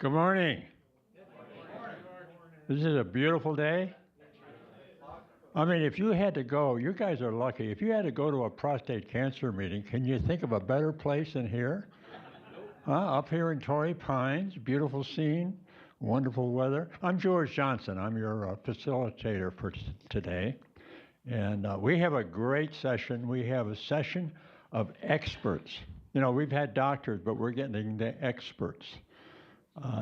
Good morning. This is a beautiful day. I mean, if you had to go, you guys are lucky. If you had to go to a prostate cancer meeting, can you think of a better place than here? Up here in Torrey Pines, beautiful scene, wonderful weather. I'm George Johnson. I'm your facilitator for today. And we have a great session. We have a session of experts. You know, we've had doctors, but we're getting the experts.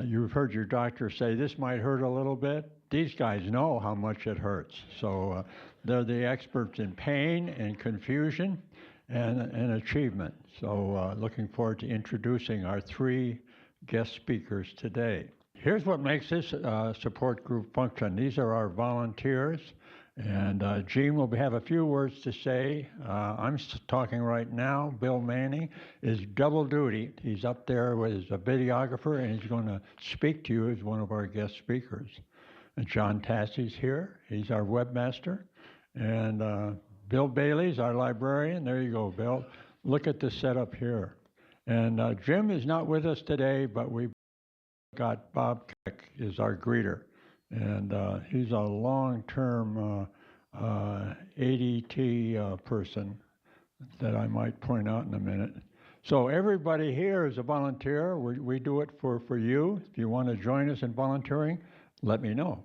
You've heard your doctor say this might hurt a little bit. These guys know how much it hurts. So they're the experts in pain and confusion and achievement. So looking forward to introducing our three guest speakers today. Here's what makes this support group function. These are our volunteers. And Gene will have a few words to say. I'm talking right now. Bill Manning is double duty. He's up there as a videographer, and he's going to speak to you as one of our guest speakers. And John Tassie's here. He's our webmaster. And Bill Bailey's our librarian. There you go, Bill. Look at the setup here. And Jim is not with us today, but we've got Bob Keck is our greeter. And he's a long-term ADT person that I might point out in a minute. So everybody here is a volunteer. We do it for you. If you want to join us in volunteering, let me know.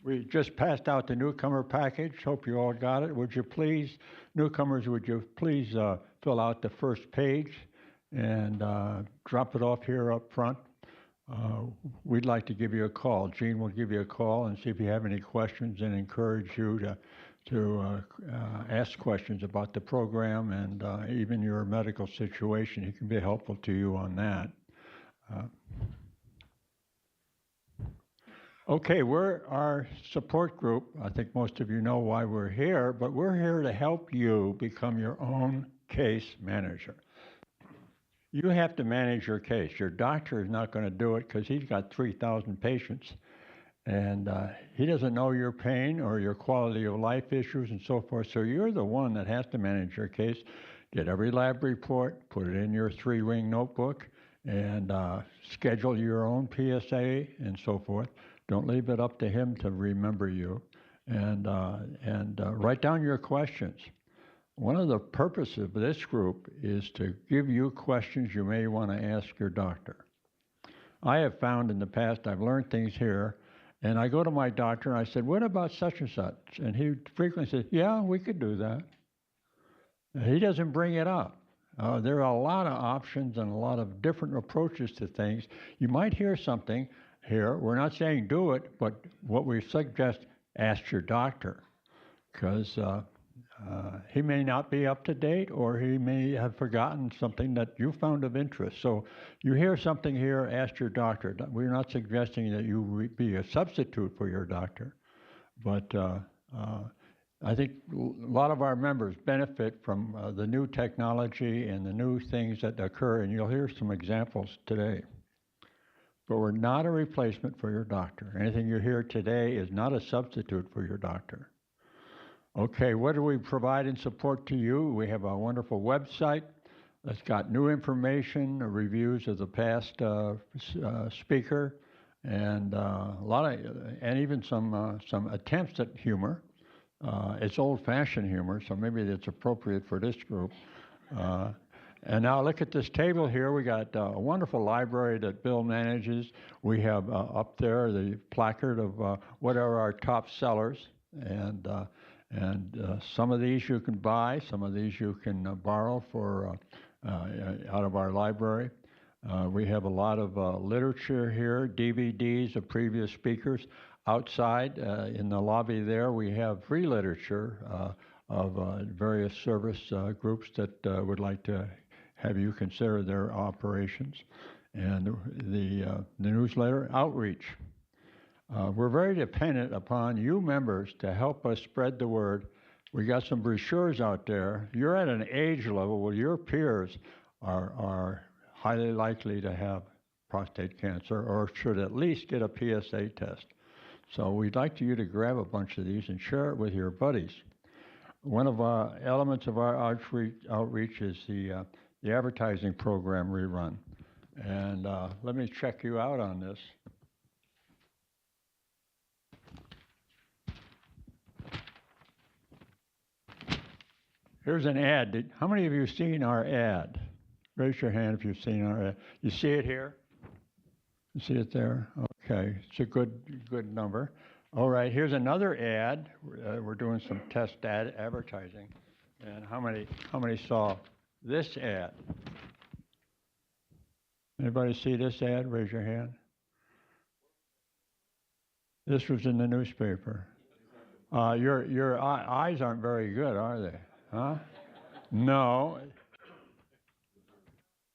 We just passed out the newcomer package. Hope you all got it. Would you please, newcomers, would you please fill out the first page and drop it off here up front? We'd like to give you a call. Gene will give you a call and see if you have any questions and encourage you to ask questions about the program and even your medical situation. He can be helpful to you on that. Okay, we're our support group. I think most of you know why we're here, but we're here to help you become your own case manager. You have to manage your case. Your doctor is not going to do it because he's got 3,000 patients, and he doesn't know your pain or your quality of life issues and so forth. So you're the one that has to manage your case. Get every lab report, put it in your 3-ring notebook, and schedule your own PSA and so forth. Don't leave it up to him to remember you, and write down your questions. One of the purposes of this group is to give you questions you may want to ask your doctor. I have found in the past, I've learned things here, and I go to my doctor and I said, what about such and such? And he frequently says, yeah, we could do that. He doesn't bring it up. There are a lot of options and a lot of different approaches to things. You might hear something here. We're not saying do it, but what we suggest, ask your doctor, because he may not be up to date, or he may have forgotten something that you found of interest. So you hear something here, ask your doctor. We're not suggesting that you be a substitute for your doctor, but I think a lot of our members benefit from the new technology and the new things that occur, and you'll hear some examples today. But we're not a replacement for your doctor. Anything you hear today is not a substitute for your doctor. Okay, what do we provide in support to you? We have a wonderful website that's got new information, reviews of the past speaker, and and even some attempts at humor. It's old-fashioned humor, so maybe it's appropriate for this group. And now look at this table here. We got a wonderful library that Bill manages. We have up there the placard of what are our top sellers, and some of these you can buy, some of these you can borrow for out of our library. We have a lot of literature here, DVDs of previous speakers. Outside in the lobby there, we have free literature of various service groups that would like to have you consider their operations. And the newsletter outreach. We're very dependent upon you members to help us spread the word. We got some brochures out there. You're at an age level where your peers are highly likely to have prostate cancer or should at least get a PSA test. So we'd like you to grab a bunch of these and share it with your buddies. One of our elements of our outreach is the advertising program we run. And let me check you out on this. Here's an ad. How many of you have seen our ad? Raise your hand if you've seen our ad. You see it here? You see it there? Okay, it's a good number. All right, here's another ad. We're doing some test ad advertising. And how many saw this ad? Anybody see this ad? Raise your hand. This was in the newspaper. Your eyes aren't very good, are they? Huh? No.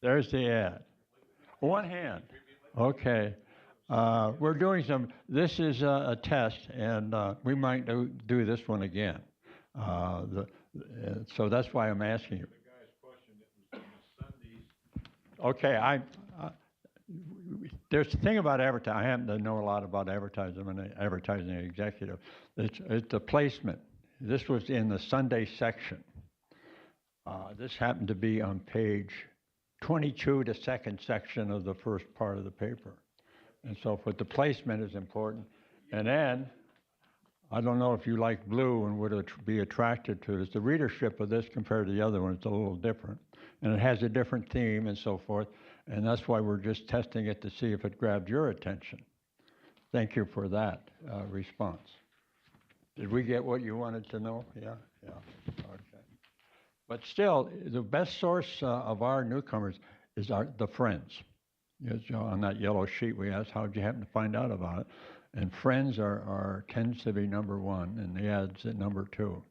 There's the ad. One hand. Okay. We're doing some, this is a test, and we might do this one again. So that's why I'm asking you. Okay, there's a thing about advertising. I happen to know a lot about advertising. I'm an advertising executive. It's the placement. This was in the Sunday section. This happened to be on page 22, the second section of the first part of the paper. And so forth. The placement is important. And then, I don't know if you like blue and would be attracted to this. The readership of this compared to the other one is a little different. And it has a different theme and so forth. And that's why we're just testing it to see if it grabbed your attention. Thank you for that response. Did we get what you wanted to know? Yeah? Yeah. Okay. But still, the best source of our newcomers is the friends. Yes, on that yellow sheet we asked, how did you happen to find out about it? And friends tends to be number one, and the ads at number two.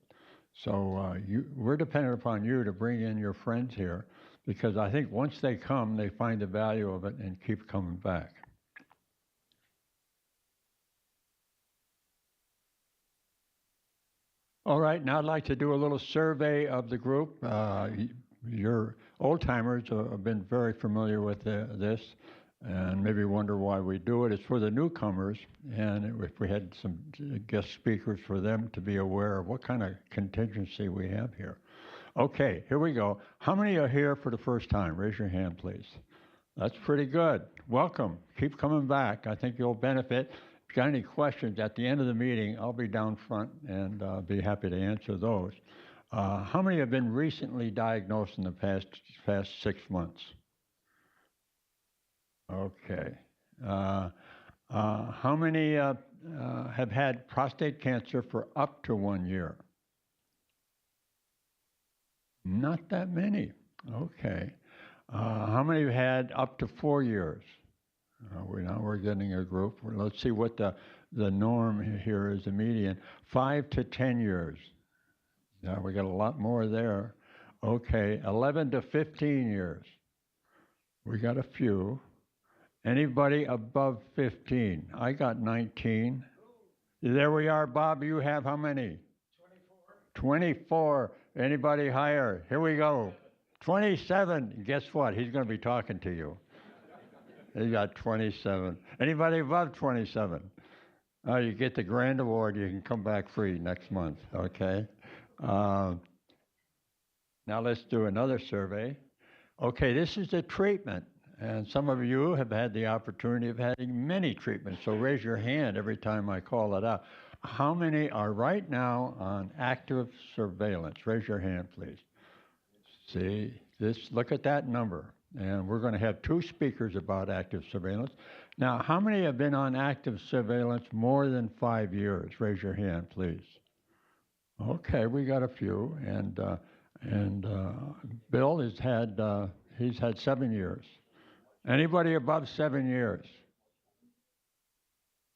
So we're dependent upon you to bring in your friends here, because I think once they come, they find the value of it and keep coming back. All right, now I'd like to do a little survey of the group. Your old-timers have been very familiar with this and maybe wonder why we do it. It's for the newcomers, and if we had some guest speakers for them to be aware of what kind of contingency we have here. Okay, here we go. How many are here for the first time? Raise your hand, please. That's pretty good. Welcome. Keep coming back. I think you'll benefit. If you got any questions at the end of the meeting, I'll be down front and be happy to answer those. How many have been recently diagnosed in the past 6 months? Okay. How many have had prostate cancer for up to 1 year? Not that many. Okay. How many have had up to 4 years? Now we're getting a group. Let's see what the norm here is, the median. 5 to 10 years. Yeah, we got a lot more there. Okay, 11 to 15 years. We got a few. Anybody above 15? I got 19. There we are, Bob. You have how many? 24. Anybody higher? Here we go. 27. Guess what? He's going to be talking to you. He got 27. Anybody above 27? Oh, you get the grand award. You can come back free next month, okay? Now let's do another survey. Okay, this is the treatment. And some of you have had the opportunity of having many treatments, so raise your hand every time I call it out. How many are right now on active surveillance? Raise your hand, please. See, look at that number. And we're going to have 2 speakers about active surveillance. Now, how many have been on active surveillance more than 5 years? Raise your hand, please. Okay, we got a few. And Bill has had, he's had 7 years. Anybody above 7 years?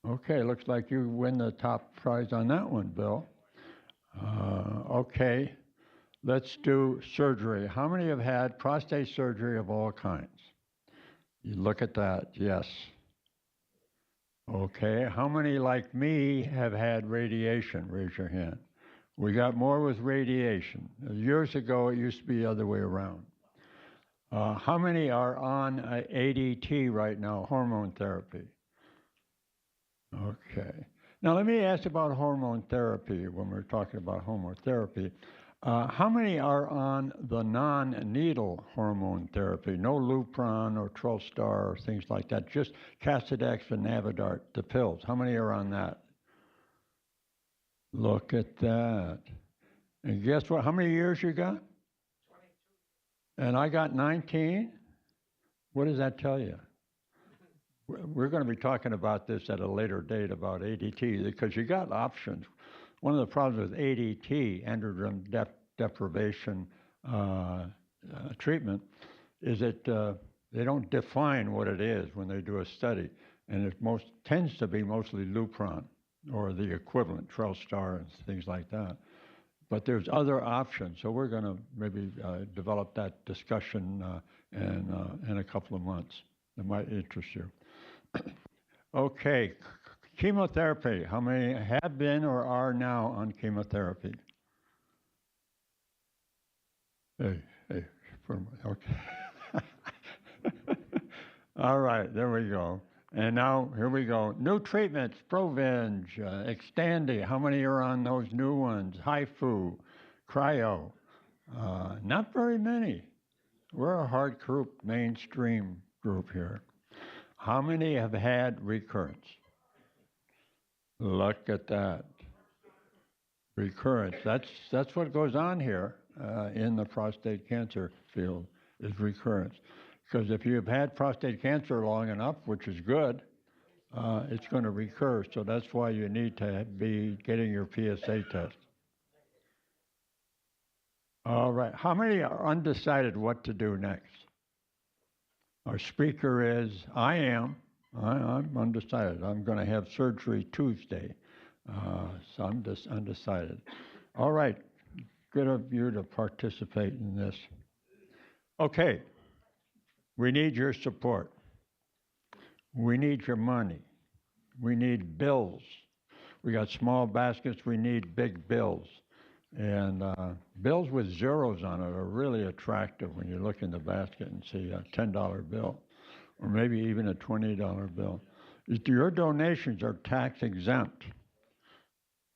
Okay, looks like you win the top prize on that one, Bill. Okay, let's do surgery. How many have had prostate surgery of all kinds? You look at that, yes. Okay, how many like me have had radiation? Raise your hand. We got more with radiation. Years ago, it used to be the other way around. How many are on ADT right now, hormone therapy? Okay. Now let me ask about hormone therapy when we're talking about hormone therapy. How many are on the non-needle hormone therapy? No Lupron or Trelstar or things like that. Just Casodex and Navidart, the pills. How many are on that? Look at that. And guess what? How many years you got? 22. And I got 19. What does that tell you? We're going to be talking about this at a later date about ADT because you got options. One of the problems with ADT, androgen deprivation treatment, is that they don't define what it is when they do a study, and it tends to be mostly Lupron or the equivalent, Trelstar and things like that. But there's other options, so we're going to maybe develop that discussion in a couple of months. That might interest you. Okay, chemotherapy. How many have been or are now on chemotherapy? Hey, okay. All right, there we go. And now, here we go. New treatments, Provenge, Xtandi. How many are on those new ones? HIFU, Cryo. Not very many. We're a hard group, mainstream group here. How many have had recurrence? Look at that. Recurrence. That's what goes on here in the prostate cancer field, is recurrence. Because if you have had prostate cancer long enough, which is good, it's going to recur. So that's why you need to be getting your PSA test. All right. How many are undecided what to do next? Our speaker is, I'm undecided. I'm going to have surgery Tuesday. So I'm just undecided. All right. Good of you to participate in this. Okay. We need your support. We need your money. We need bills. We got small baskets. We need big bills. And bills with zeros on it are really attractive when you look in the basket and see a $10 bill, or maybe even a $20 bill. Your donations are tax exempt.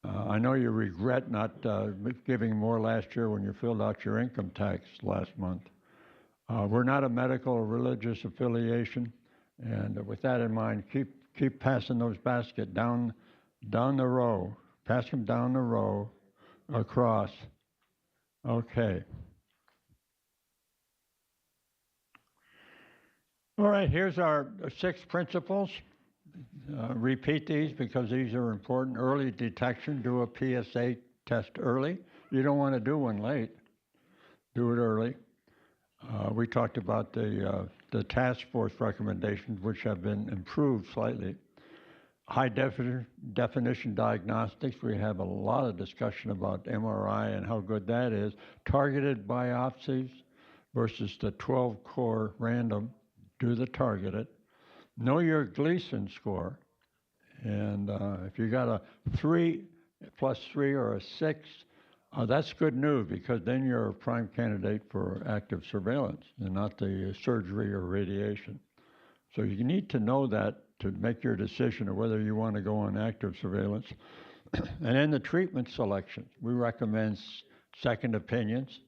I know you regret not giving more last year when you filled out your income tax last month. We're not a medical or religious affiliation, and with that in mind, keep passing those baskets down the row. Pass them down the row. Across. Okay. All right, here's our 6 principles. Repeat these because these are important. Early detection, do a PSA test early. You don't want to do one late. Do it early. We talked about the task force recommendations, which have been improved slightly. High definition diagnostics, we have a lot of discussion about MRI and how good that is. Targeted biopsies versus the 12-core random, do the targeted. Know your Gleason score, and if you got a 3 plus 3 or a 6, that's good news because then you're a prime candidate for active surveillance and not the surgery or radiation. So you need to know that to make your decision of whether you want to go on active surveillance. And then the treatment selection. We recommend second opinions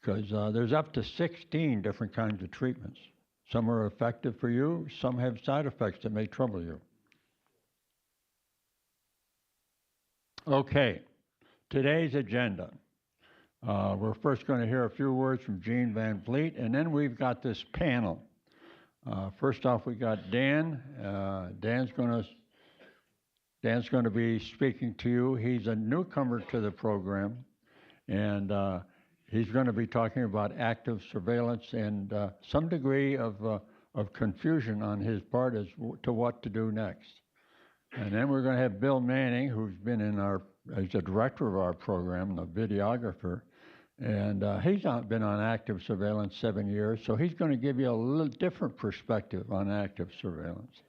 because there's up to 16 different kinds of treatments. Some are effective for you, some have side effects that may trouble you. Okay, today's agenda. We're first going to hear a few words from Jean Van Vliet, and then we've got this panel. First off, we got Dan. Dan's going to be speaking to you. He's a newcomer to the program, and he's going to be talking about active surveillance and some degree of confusion on his part as to what to do next. And then we're going to have Bill Manning, who's been as the director of our program, the videographer. And he's been on active surveillance 7 years, so he's going to give you a little different perspective on active surveillance.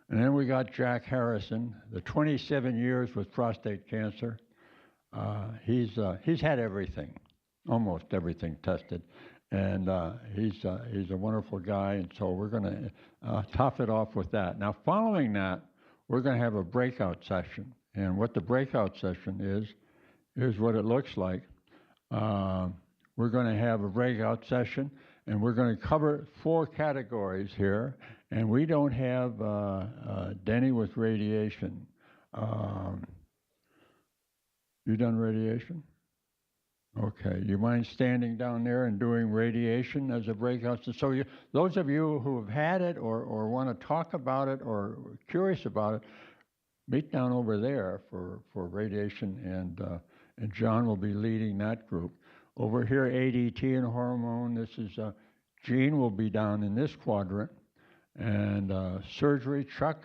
And then we got Jack Harrison, the 27 years with prostate cancer. He's had everything, almost everything tested, and he's a wonderful guy. And so we're going to top it off with that. Now, following that, we're going to have a breakout session, and what the breakout session is what it looks like. We're going to have a breakout session, and we're going to cover 4 categories here. And we don't have Denny with radiation. You done radiation? Okay. You mind standing down there and doing radiation as a breakout? So those of you who have had it or want to talk about it or curious about it, meet down over there for radiation, and John will be leading that group. Over here, ADT and hormone, this is Gene will be down in this quadrant, and surgery, Chuck,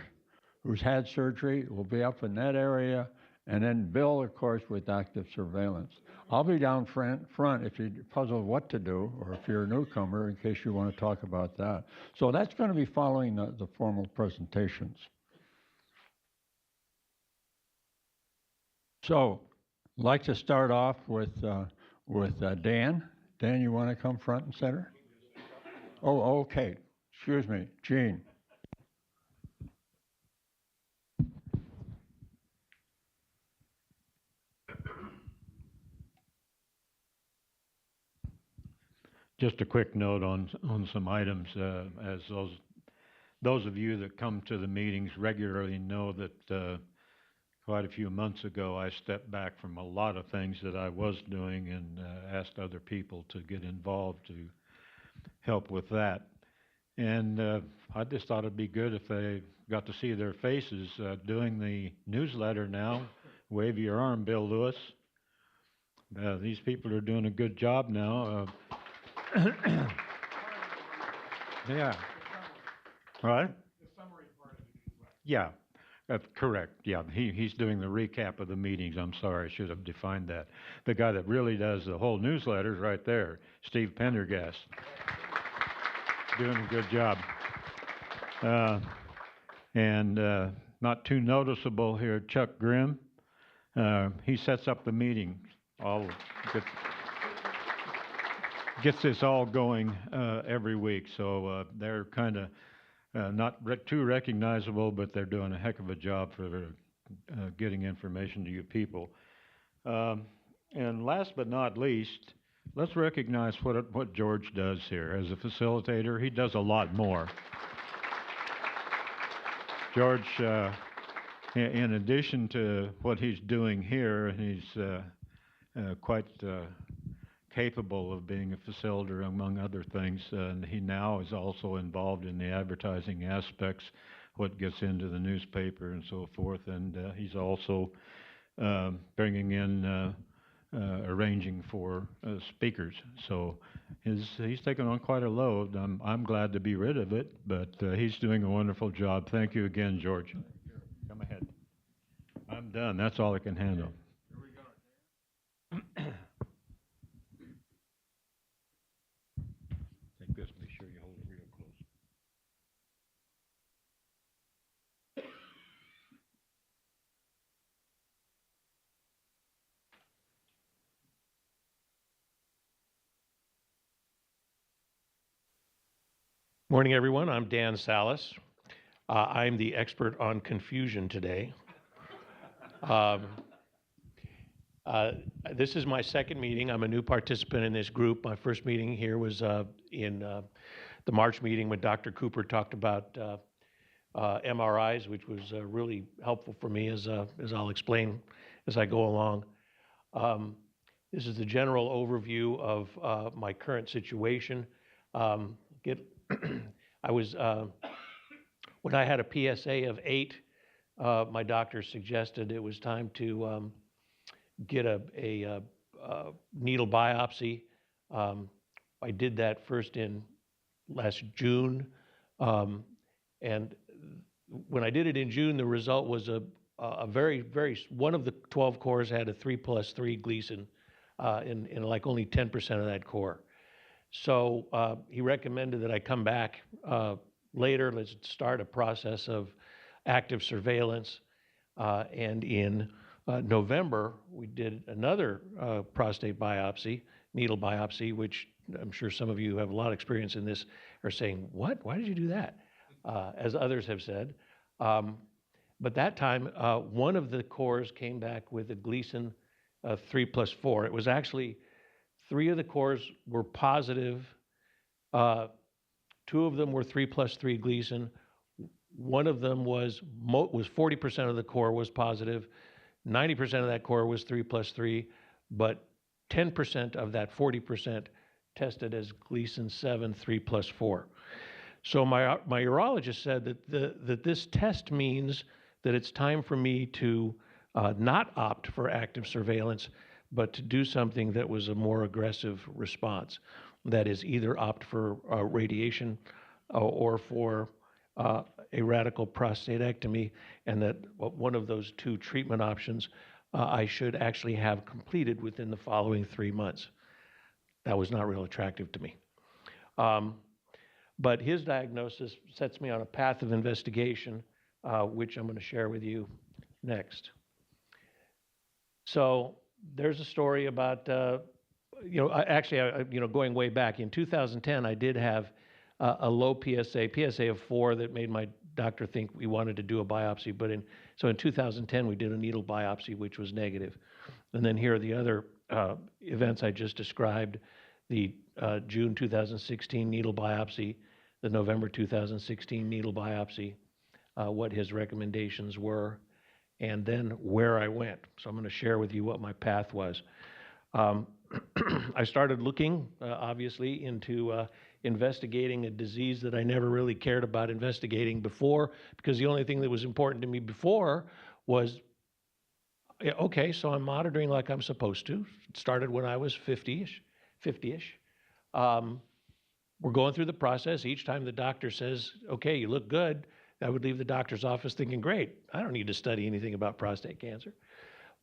who's had surgery, will be up in that area, and then Bill, of course, with active surveillance. I'll be down front if you're puzzled what to do, or if you're a newcomer, in case you want to talk about that. So that's going to be following the formal presentations. So, I'd like to start off with Dan. Dan, you want to come front and center? Oh, okay. Excuse me, Gene. Just a quick note on some items. As those of you that come to the meetings regularly know that quite a few months ago I stepped back from a lot of things that I was doing and asked other people to get involved to help with that. And I just thought it'd be good if they got to see their faces doing the newsletter now. Wave your arm, Bill Lewis. These people are doing a good job now. Yeah. Right? The summary part of the newsletter. Yeah, that's correct. Yeah, he's doing the recap of the meetings. I'm sorry, I should have defined that. The guy that really does the whole newsletter is right there, Steve Pendergast. Doing a good job. And not too noticeable here, Chuck Grimm. He sets up the meeting. Gets this all going every week, so they're kind of not too recognizable, but they're doing a heck of a job for getting information to you people. And last but not least, let's recognize what George does here as a facilitator. He does a lot more. George, in addition to what he's doing here, he's quite capable of being a facilitator, among other things, and he now is also involved in the advertising aspects, what gets into the newspaper and so forth, and he's also bringing in, arranging for speakers. So he's taken on quite a load. I'm glad to be rid of it, but he's doing a wonderful job. Thank you again, George. Come ahead. I'm done. That's all I can handle. This, make sure you hold it real close. Morning, everyone. I'm Dan Salas. I'm the expert on confusion today. This is my second meeting. I'm a new participant in this group. My first meeting here was in the March meeting when Dr. Cooper talked about MRIs, which was really helpful for me, as I'll explain as I go along. This is the general overview of my current situation. I was when I had a PSA of 8, my doctor suggested it was time to get a needle biopsy. I did that first in last June, and when I did it in June, the result was a very one of the 12 cores had a 3+3 Gleason in like only 10% of that core. So he recommended that I come back later. Let's start a process of active surveillance, and in November, we did another prostate biopsy, needle biopsy, which I'm sure some of you who have a lot of experience in this are saying, what? Why did you do that? As others have said. But that time, one of the cores came back with a Gleason 3+4. It was actually 3 of the cores were positive. 2 of them were 3+3 Gleason. One of them was 40% of the core was positive. 90% of that core was 3+3, but 10% of that 40% tested as Gleason 7 3+4. So my urologist said that this test means that it's time for me to not opt for active surveillance, but to do something that was a more aggressive response. That is, either opt for radiation or for a radical prostatectomy, and that one of those 2 treatment options I should actually have completed within the following 3 months. That was not real attractive to me. But his diagnosis sets me on a path of investigation, which I'm going to share with you next. So there's a story about, going way back. In 2010, I did have a low PSA of 4 that made my doctor think we wanted to do a biopsy. So in 2010, we did a needle biopsy, which was negative. And then here are the other events I just described: the June 2016 needle biopsy, the November 2016 needle biopsy, what his recommendations were, and then where I went. So I'm going to share with you what my path was. I started looking, obviously, into investigating a disease that I never really cared about investigating before, because the only thing that was important to me before was, okay, so I'm monitoring like I'm supposed to. It started when I was 50-ish. We're going through the process. Each time the doctor says, okay, you look good, I would leave the doctor's office thinking, great, I don't need to study anything about prostate cancer.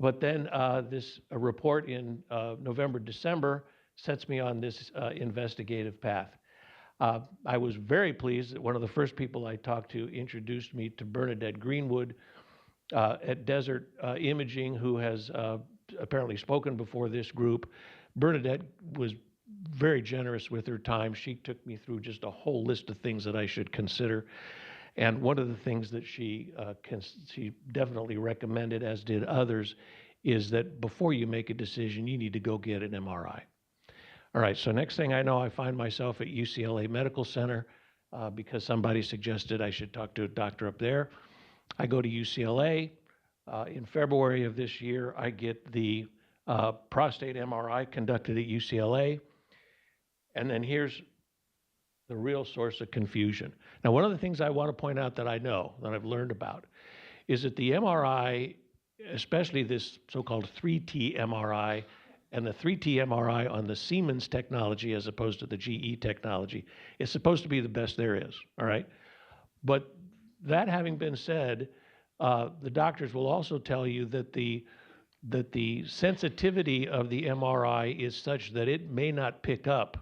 But then this report in November, December sets me on this investigative path. I was very pleased that one of the first people I talked to introduced me to Bernadette Greenwood at Desert Imaging, who has apparently spoken before this group. Bernadette was very generous with her time. She took me through just a whole list of things that I should consider. And one of the things that she definitely recommended, as did others, is that before you make a decision, you need to go get an MRI. All right, so next thing I know, I find myself at UCLA Medical Center because somebody suggested I should talk to a doctor up there. I go to UCLA. In February of this year, I get the prostate MRI conducted at UCLA. And then here's the real source of confusion. Now, one of the things I want to point out that I know, that I've learned about, is that the MRI, especially this so-called 3T MRI, and the 3T MRI on the Siemens technology as opposed to the GE technology, is supposed to be the best there is, all right? But that having been said, the doctors will also tell you that the sensitivity of the MRI is such that it may not pick up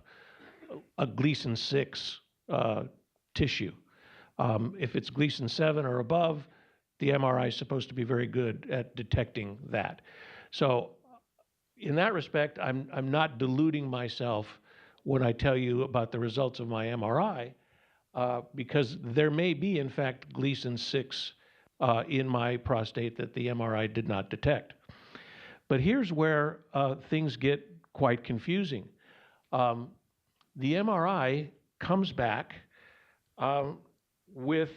a Gleason 6 tissue. If it's Gleason 7 or above, the MRI is supposed to be very good at detecting that. So in that respect, I'm not deluding myself when I tell you about the results of my MRI, because there may be, in fact, Gleason 6 in my prostate that the MRI did not detect. But here's where things get quite confusing. The MRI comes back with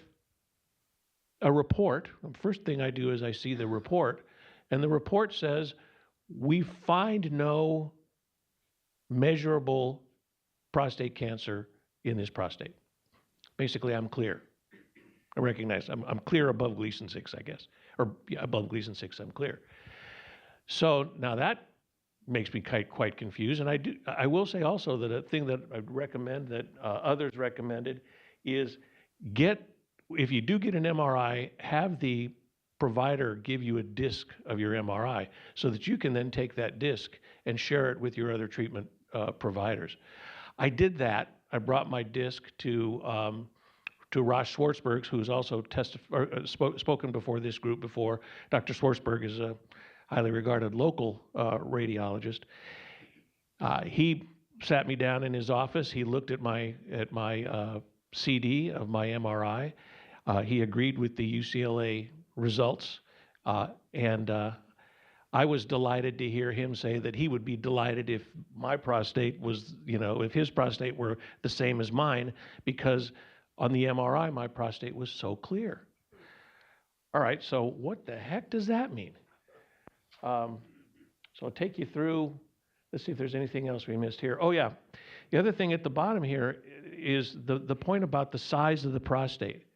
a report. The first thing I do is I see the report, and the report says, we find no measurable prostate cancer in this prostate. Basically, I'm clear. I recognize I'm clear above Gleason 6, I guess. Or yeah, above Gleason 6, I'm clear. So now that makes me quite confused. And I will say also that a thing that I'd recommend that others recommended is if you do get an MRI, have the provider give you a disc of your MRI so that you can then take that disc and share it with your other treatment providers. I did that. I brought my disc to Ross Schwartzberg, who's also spoken before this group before. Dr. Schwartzberg is a highly regarded local radiologist. He sat me down in his office. He looked at my CD of my MRI. He agreed with the UCLA results, and I was delighted to hear him say that he would be delighted if my prostate was, if his prostate were the same as mine, because on the MRI, my prostate was so clear. All right, so what the heck does that mean? So I'll take you through, let's see if there's anything else we missed here. Oh yeah, the other thing at the bottom here is the point about the size of the prostate.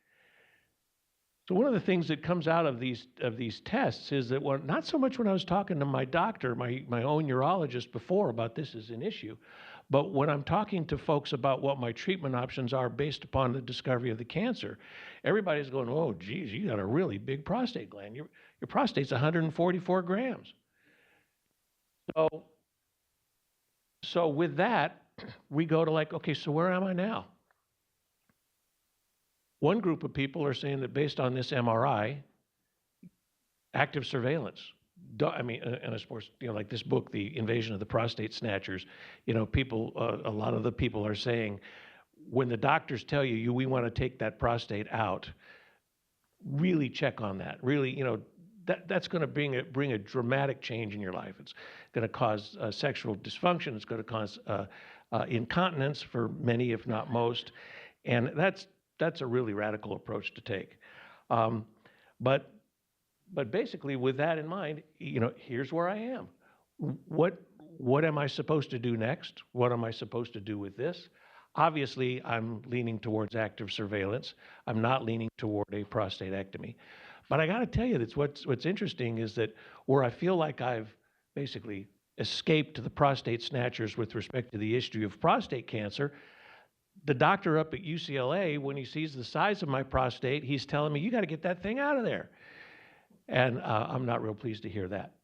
So one of the things that comes out of these tests is that, well, not so much when I was talking to my doctor, my own urologist before about this as an issue, but when I'm talking to folks about what my treatment options are based upon the discovery of the cancer, everybody's going, oh, geez, you got a really big prostate gland. Your prostate's 144 grams. So with that, we go to like, okay, so where am I now? One group of people are saying that based on this MRI, active surveillance, and of course, like this book, The Invasion of the Prostate Snatchers, people, a lot of the people are saying, when the doctors tell you, we want to take that prostate out, really check on that. Really, that's going to bring a dramatic change in your life. It's going to cause sexual dysfunction. It's going to cause incontinence for many, if not most, and that's a really radical approach to take. But basically, with that in mind, here's where I am. What am I supposed to do next? What am I supposed to do with this? Obviously, I'm leaning towards active surveillance. I'm not leaning toward a prostatectomy. But I got to tell you, that's what's interesting is that where I feel like I've basically escaped the prostate snatchers with respect to the issue of prostate cancer, the doctor up at UCLA, when he sees the size of my prostate, he's telling me, you got to get that thing out of there. And I'm not real pleased to hear that.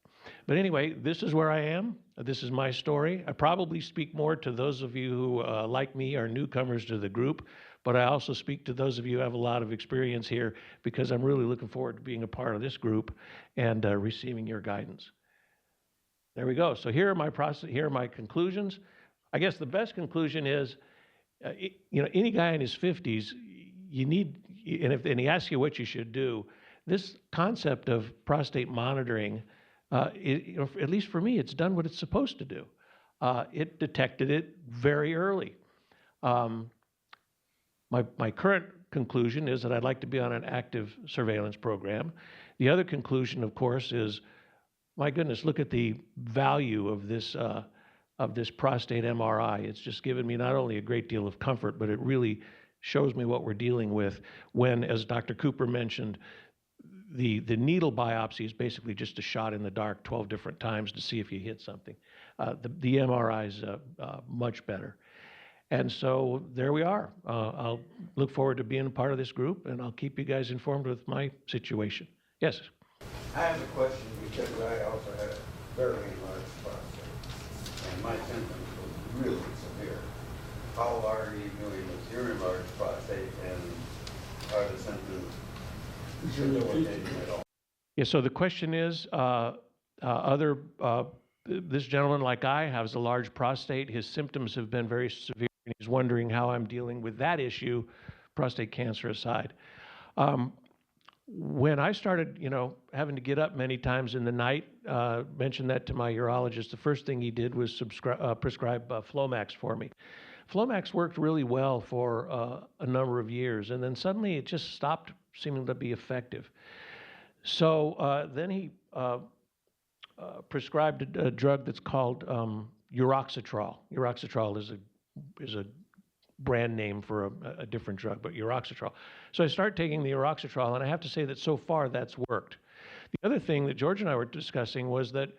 But anyway, this is where I am. This is my story. I probably speak more to those of you who, like me, are newcomers to the group, but I also speak to those of you who have a lot of experience here because I'm really looking forward to being a part of this group and receiving your guidance. There we go. So here are my conclusions. I guess the best conclusion is, any guy in his 50s, and he asks you what you should do, this concept of prostate monitoring, at least for me, it's done what it's supposed to do. It detected it very early. My current conclusion is that I'd like to be on an active surveillance program. The other conclusion, of course, is, my goodness, look at the value of this prostate MRI. It's just given me not only a great deal of comfort, but it really shows me what we're dealing with when, as Dr. Cooper mentioned, the needle biopsy is basically just a shot in the dark 12 different times to see if you hit something. The MRI is much better. And so there we are. I'll look forward to being a part of this group, and I'll keep you guys informed with my situation. Yes? I have a question because I also had a very large prostate, and my symptoms were really severe. How are you doing with your enlarged prostate, and are the symptoms debilitating at all? Yeah, so the question is, this gentleman, like I, has a large prostate. His symptoms have been very severe, and he's wondering how I'm dealing with that issue, prostate cancer aside. When I started, having to get up many times in the night, mentioned that to my urologist, the first thing he did was prescribe Flomax for me. Flomax worked really well for a number of years, and then suddenly it just stopped seeming to be effective. So then he prescribed a drug that's called uroxetrol. Uroxetrol is a brand name for a different drug, but uroxetrol. So I started taking the uroxetrol, and I have to say that so far that's worked. The other thing that George and I were discussing was that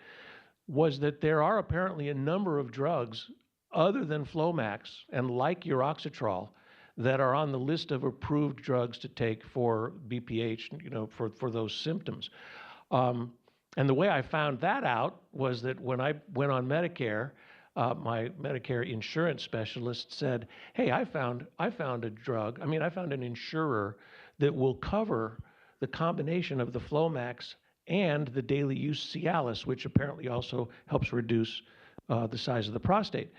there are apparently a number of drugs other than Flomax and like uroxetrol that are on the list of approved drugs to take for BPH, for those symptoms. And the way I found that out was that when I went on Medicare, my Medicare insurance specialist said, hey, I found a drug. I found an insurer that will cover the combination of the Flomax and the daily use Cialis, which apparently also helps reduce the size of the prostate,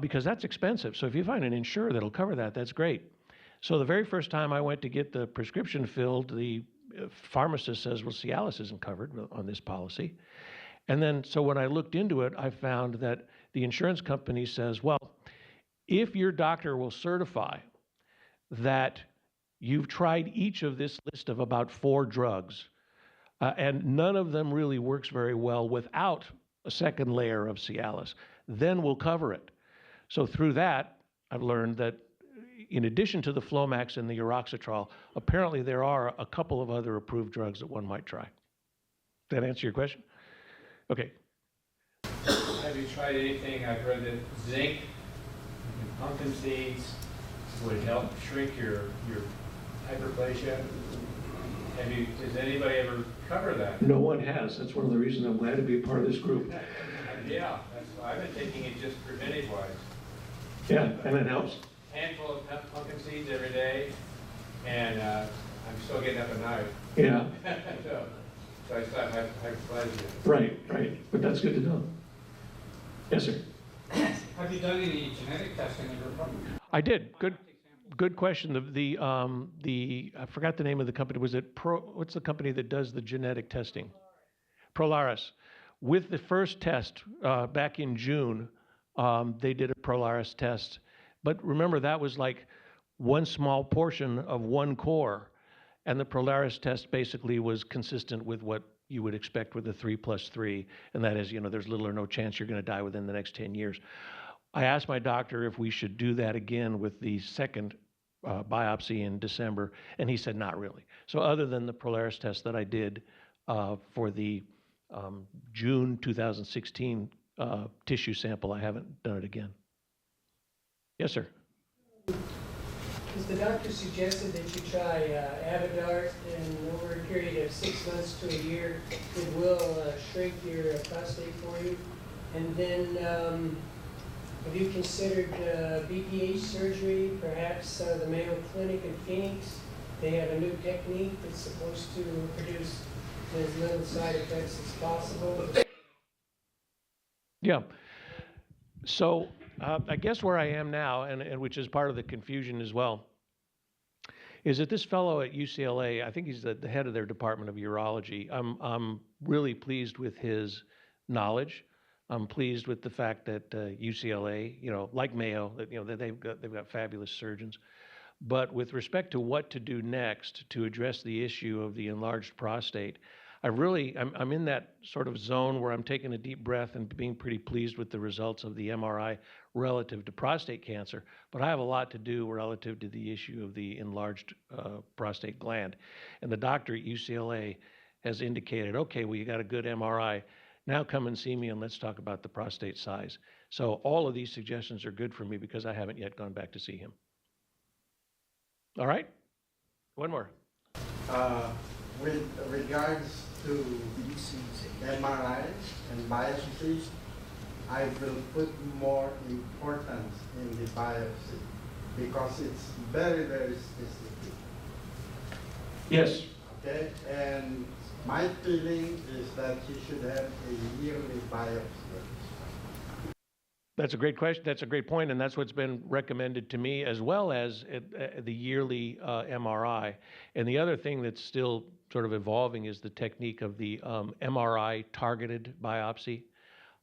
because that's expensive. So if you find an insurer that'll cover that, that's great. So the very first time I went to get the prescription filled, the pharmacist says, well, Cialis isn't covered on this policy. And then, so when I looked into it, I found that the insurance company says, well, if your doctor will certify that you've tried each of this list of about 4 drugs, and none of them really works very well without a second layer of Cialis, then we'll cover it. So through that, I've learned that in addition to the Flomax and the Uroxetrol, apparently there are a couple of other approved drugs that one might try. Does that answer your question? Okay. Have you tried anything? I've heard that zinc and pumpkin seeds would help shrink your hyperplasia. Does anybody ever cover that? No one has. That's one of the reasons I'm glad to be a part of this group. Yeah, I've been taking it just preventive-wise. Yeah, and it helps. Handful of pumpkin seeds every day, and I'm still getting up at night. Yeah. So I start hyperplasia. Right. But that's good to know. Yes, sir. Have you done any genetic testing in your problem? I did. Good question. I forgot the name of the company. Was it what's the company that does the genetic testing? Prolaris. With the first test back in June, they did a Prolaris test. But remember, that was like one small portion of one core. And the Prolaris test basically was consistent with what you would expect with a 3+3. And that is, there's little or no chance you're going to die within the next 10 years. I asked my doctor if we should do that again with the second biopsy in December, and he said not really. So other than the Prolaris test that I did for the June 2016 tissue sample, I haven't done it again. Yes, sir. Because the doctor suggested that you try Avodart, and over a period of 6 months to a year, it will shrink your prostate for you. And then, have you considered BPH surgery? Perhaps the Mayo Clinic in Phoenix, they have a new technique that's supposed to produce as little side effects as possible. Yeah. So I guess where I am now, and which is part of the confusion as well, is that this fellow at UCLA, I think he's the head of their department of urology. I'm really pleased with his knowledge. I'm pleased with the fact that UCLA, like Mayo, that they've got fabulous surgeons. But with respect to what to do next to address the issue of the enlarged prostate, I'm in that sort of zone where I'm taking a deep breath and being pretty pleased with the results of the MRI relative to prostate cancer. But I have a lot to do relative to the issue of the enlarged prostate gland. And the doctor at UCLA has indicated, okay, well, you got a good MRI. Now come and see me and let's talk about the prostate size. So all of these suggestions are good for me because I haven't yet gone back to see him. All right? One more. With regards to MRI and biopsies, I will put more importance in the biopsy because it's very, very specific. Yes. Okay, and my feeling is that you should have a yearly biopsy. That's a great question. That's a great point, and that's what's been recommended to me, as well as the yearly MRI. And the other thing that's still sort of evolving is the technique of the MRI targeted biopsy,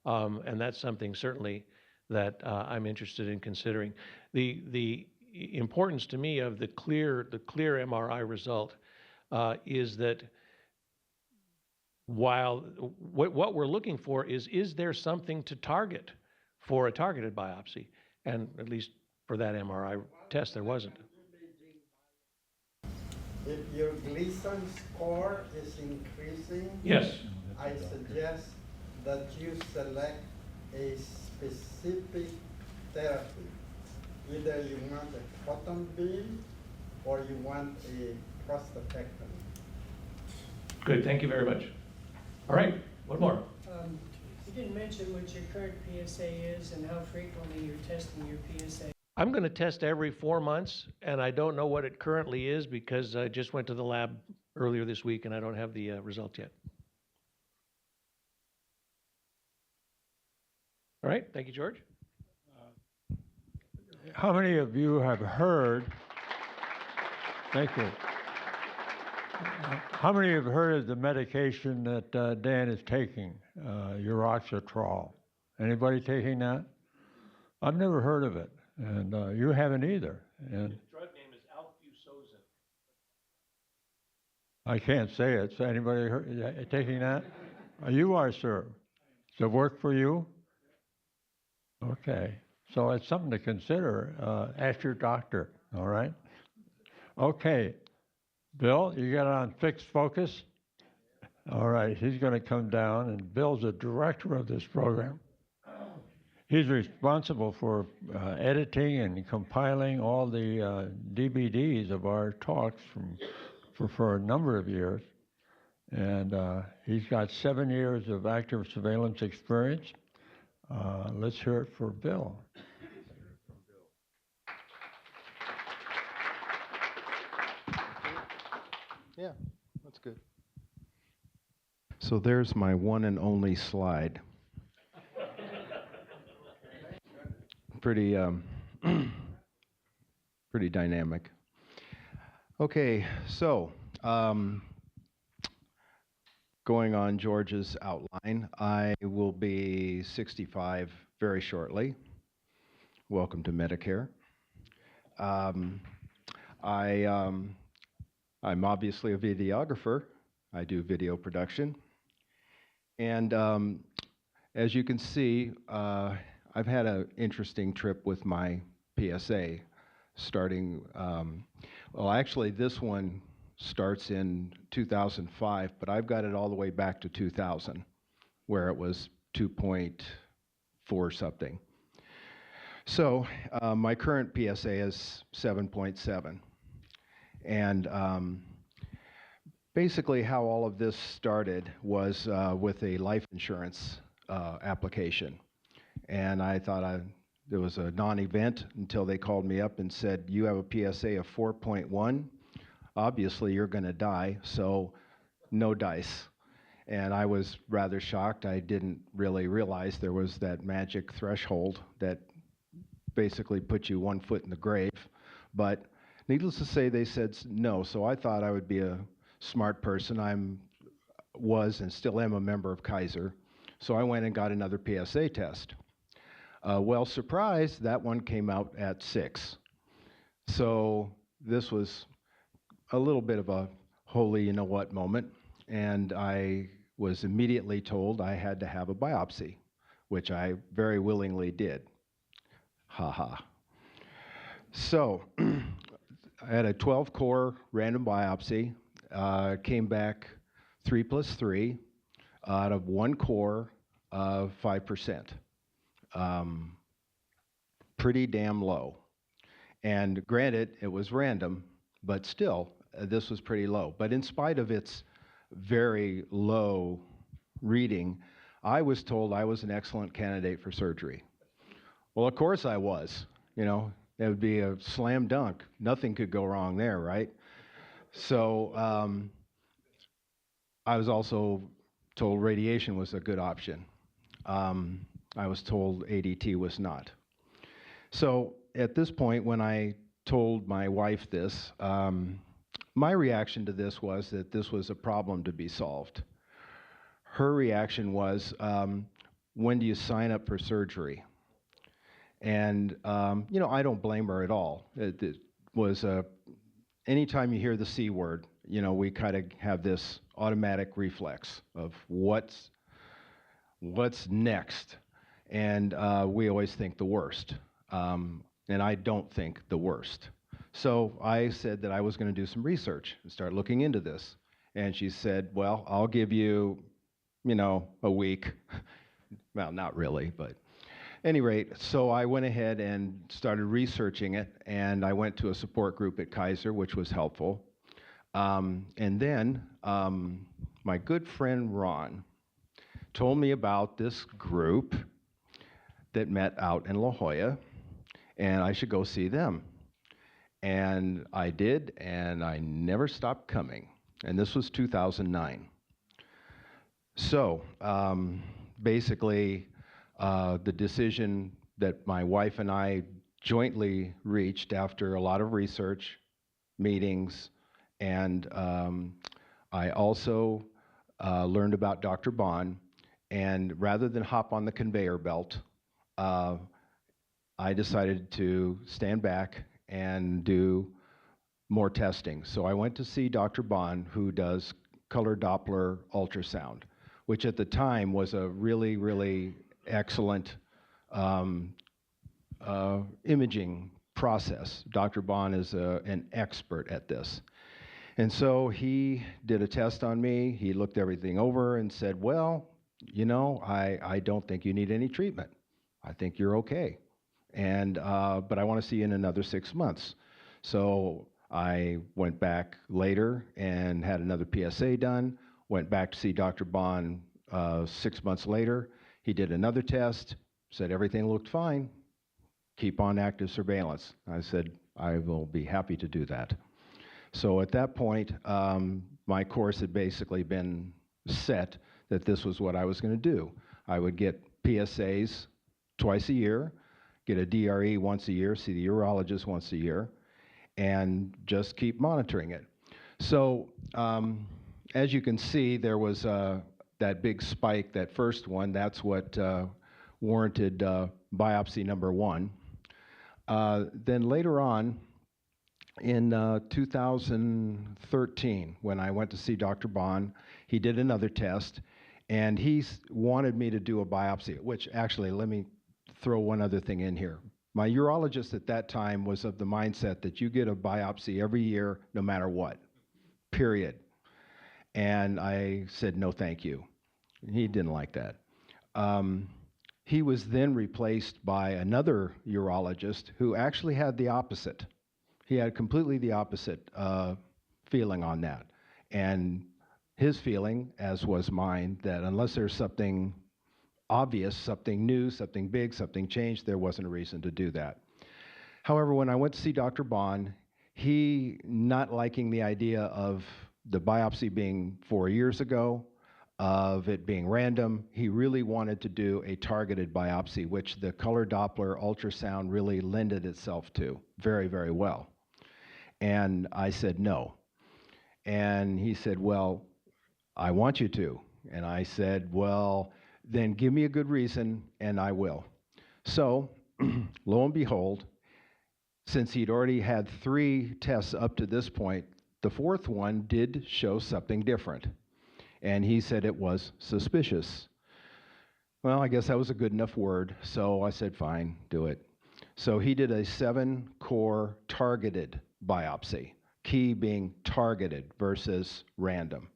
and that's something certainly that I'm interested in considering. The importance to me of the clear MRI result is that while what we're looking for is there something to target for a targeted biopsy? And at least for that MRI test, there wasn't. If your Gleason score is increasing, Yes. I suggest that you select a specific therapy. Either you want a cotton beam or you want a prostatectomy. Good, thank you very much. All right, one more. You didn't mention what your current PSA is and how frequently you're testing your PSA. I'm going to test every 4 months, and I don't know what it currently is because I just went to the lab earlier this week and I don't have the results yet. All right, thank you, George. How many of you have heard, thank you. How many have heard of the medication that Dan is taking, uroxetrol? Anybody taking that? I've never heard of it, and you haven't either. And drug name is alfuzosin. I can't say it. So anybody taking that? You are, sir. Does it work for you? Okay. So it's something to consider. Ask your doctor, all right? Okay. Bill, you got it on fixed focus? All right. He's going to come down, and Bill's the director of this program. He's responsible for editing and compiling all the DVDs of our talks for a number of years. And he's got 7 years of active surveillance experience. Let's hear it for Bill. Yeah, that's good. So there's my one and only slide. Pretty, pretty dynamic. Okay, so going on George's outline, I will be 65 very shortly. Welcome to Medicare. I'm obviously a videographer. I do video production. And as you can see, I've had an interesting trip with my PSA, starting, well, actually this one starts in 2005, but I've got it all the way back to 2000, where it was 2.4 something. So my current PSA is 7.7. And basically how all of this started was with a life insurance application. And I thought it was a non-event until they called me up and said, you have a PSA of 4.1. Obviously, you're going to die, so no dice. And I was rather shocked. I didn't really realize there was that magic threshold that basically put you 1 foot in the grave. But needless to say, they said no. So I thought I would be a smart person. Was and still am a member of Kaiser. So I went and got another PSA test. Well, surprised, that one came out at 6. So this was a little bit of a holy you know what moment. And I was immediately told I had to have a biopsy, which I very willingly did. Ha ha. So I had a 12-core random biopsy. Came back 3 + 3 out of 1 core of 5%. Pretty damn low. And granted, it was random, but still, this was pretty low. But in spite of its very low reading, I was told I was an excellent candidate for surgery. Well, of course I was. You know, it would be a slam dunk. Nothing could go wrong there, right? So I was also told radiation was a good option. I was told ADT was not. So at this point, when I told my wife this, my reaction to this was that this was a problem to be solved. Her reaction was, when do you sign up for surgery? And, you know, I don't blame her at all. It was, anytime you hear the C word, you know, we kind of have this automatic reflex of what's next. And we always think the worst. And I don't think the worst. So I said that I was going to do some research and start looking into this. And she said, well, I'll give you, you know, a week. Well, not really, but at any rate, so I went ahead and started researching it, and I went to a support group at Kaiser, which was helpful. And then my good friend Ron told me about this group that met out in La Jolla, and I should go see them. And I did, and I never stopped coming. And this was 2009. So basically, the decision that my wife and I jointly reached after a lot of research, meetings, and I also learned about Dr. Bond, and rather than hop on the conveyor belt, I decided to stand back and do more testing. So I went to see Dr. Bond, who does color Doppler ultrasound, which at the time was a really, really excellent imaging process. Dr. Bond is an expert at this. And so he did a test on me. He looked everything over and said, well, you know, I don't think you need any treatment. I think you're okay. And, but I want to see you in another 6 months. So I went back later and had another PSA done, went back to see Dr. Bond 6 months later. He did another test, said everything looked fine. Keep on active surveillance. I said, I will be happy to do that. So at that point, my course had basically been set that this was what I was going to do. I would get PSAs twice a year, get a DRE once a year, see the urologist once a year, and just keep monitoring it. So as you can see, there was that big spike, that first one. That's what warranted biopsy number 1. Then later on, in 2013, when I went to see Dr. Bond, he did another test, and he wanted me to do a biopsy, which actually, let me throw one other thing in here. My urologist at that time was of the mindset that you get a biopsy every year, no matter what, period. And I said, no, thank you. He didn't like that. He was then replaced by another urologist who actually had the opposite. He had completely the opposite feeling on that. And his feeling, as was mine, that unless there's something obvious, something new, something big, something changed, there wasn't a reason to do that. However, when I went to see Dr. Bond, he, not liking the idea of the biopsy being 4 years ago, of it being random, he really wanted to do a targeted biopsy, which the color Doppler ultrasound really lended itself to very, very well. And I said no. And he said, well, I want you to. And I said, well, then give me a good reason and I will. So lo and behold, since he'd already had 3 tests up to this point, the 4th one did show something different. And he said it was suspicious. Well, I guess that was a good enough word, so I said, fine, do it. So he did a 7-core targeted biopsy, key being targeted versus random.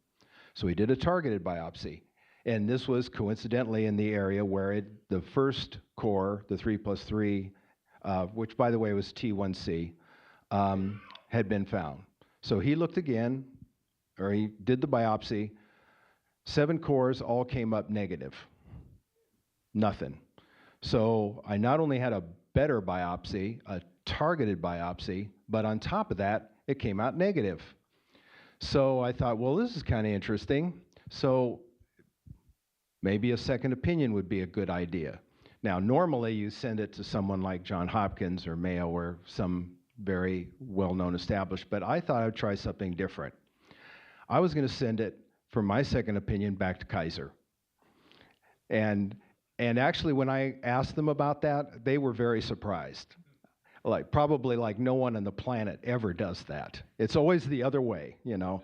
So he did a targeted biopsy, and this was coincidentally in the area where the first core, the 3+3, which by the way was T1C, had been found. So he looked again, or he did the biopsy. 7 cores all came up negative. Nothing. So I not only had a better biopsy, a targeted biopsy, but on top of that, it came out negative. So I thought, well, this is kind of interesting. So maybe a second opinion would be a good idea. Now, normally you send it to someone like Johns Hopkins or Mayo or some very well-known established, but I thought I'd try something different. I was going to send it for my second opinion back to Kaiser. And actually, when I asked them about that, they were very surprised. Probably like no one on the planet ever does that. It's always the other way, you know.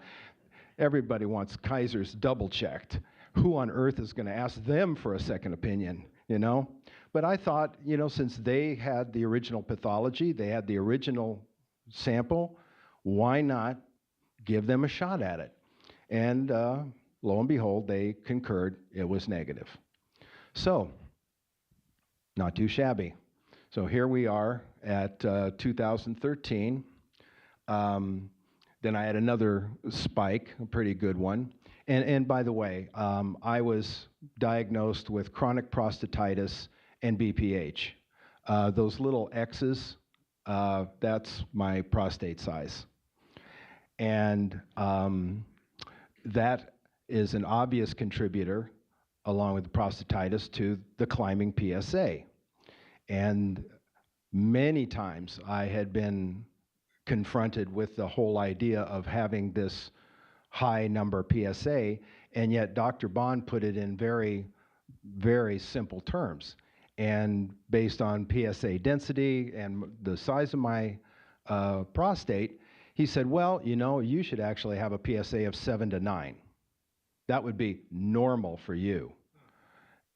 Everybody wants Kaisers double-checked. Who on earth is going to ask them for a second opinion, you know? But I thought, you know, since they had the original pathology, they had the original sample, why not give them a shot at it? And lo and behold, they concurred it was negative. So, not too shabby. So here we are at 2013. Then I had another spike, a pretty good one. And by the way, I was diagnosed with chronic prostatitis and BPH. Those little X's, that's my prostate size. And that is an obvious contributor, along with the prostatitis, to the climbing PSA. And many times I had been confronted with the whole idea of having this high number PSA, and yet Dr. Bond put it in very, very simple terms. And based on PSA density and the size of my prostate, he said, well, you know, you should actually have a PSA of 7 to 9. That would be normal for you.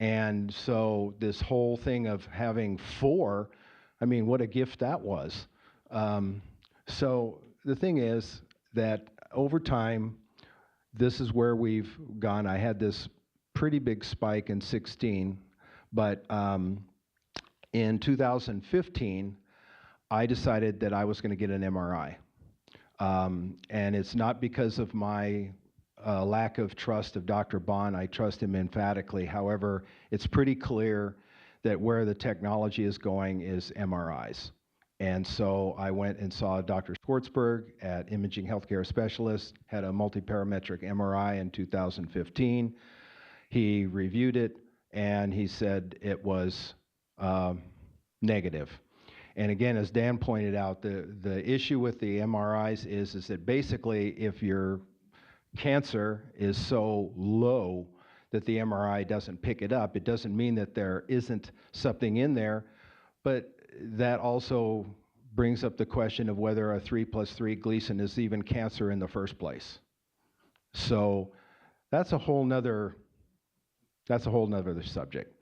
And so this whole thing of having 4, I mean, what a gift that was. So the thing is that over time, this is where we've gone. I had this pretty big spike in 16, but in 2015, I decided that I was going to get an MRI. And it's not because of my lack of trust of Dr. Bond. I trust him emphatically. However, it's pretty clear that where the technology is going is MRIs. And so I went and saw Dr. Schwartzberg at Imaging Healthcare Specialist, had a multiparametric MRI in 2015. He reviewed it, and he said it was negative. And again, as Dan pointed out, the issue with the MRIs is that basically if your cancer is so low that the MRI doesn't pick it up, it doesn't mean that there isn't something in there, but that also brings up the question of whether a 3+3 Gleason is even cancer in the first place. So that's a whole nother subject.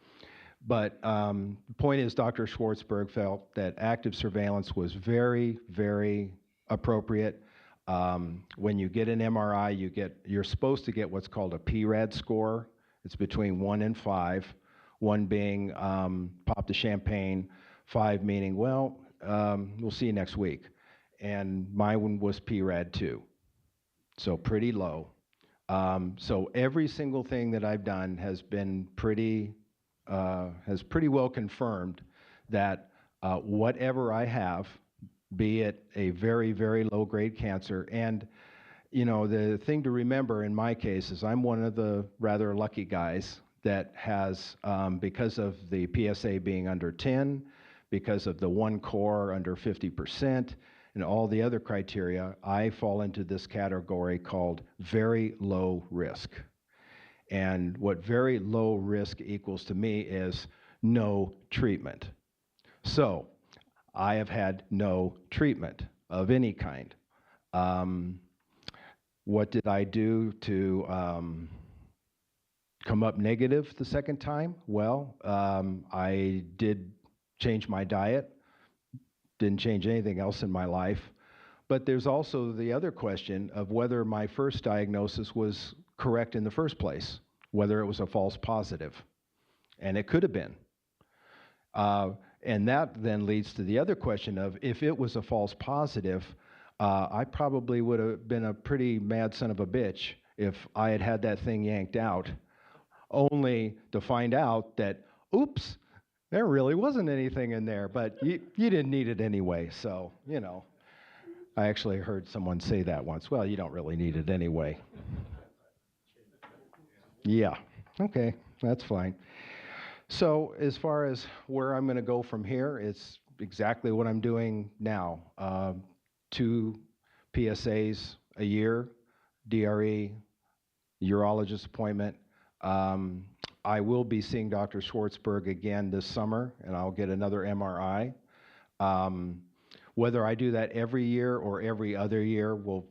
But the point is, Dr. Schwartzberg felt that active surveillance was very, very appropriate. When you get an MRI, you're supposed to get what's called a PRAD score. It's between 1 and 5, 1 being pop the champagne, 5 meaning, well, we'll see you next week. And my one was PRAD 2, so pretty low. So every single thing that I've done has been pretty well confirmed that whatever I have, be it a very, very low-grade cancer, and you know, the thing to remember in my case is I'm one of the rather lucky guys that has, because of the PSA being under 10, because of the one core under 50%, and all the other criteria, I fall into this category called very low risk. And what very low risk equals to me is no treatment. So I have had no treatment of any kind. What did I do to come up negative the second time? Well, I did change my diet, didn't change anything else in my life. But there's also the other question of whether my first diagnosis was correct in the first place, whether it was a false positive. And it could have been. And that then leads to the other question of if it was a false positive, I probably would have been a pretty mad son of a bitch if I had had that thing yanked out, only to find out that, oops, there really wasn't anything in there, but you didn't need it anyway. So, you know, I actually heard someone say that once. Well, you don't really need it anyway. Yeah, okay, that's fine. So as far as where I'm going to go from here, it's exactly what I'm doing now. 2 PSAs a year, DRE, urologist appointment. I will be seeing Dr. Schwartzberg again this summer, and I'll get another MRI. Whether I do that every year or every other year will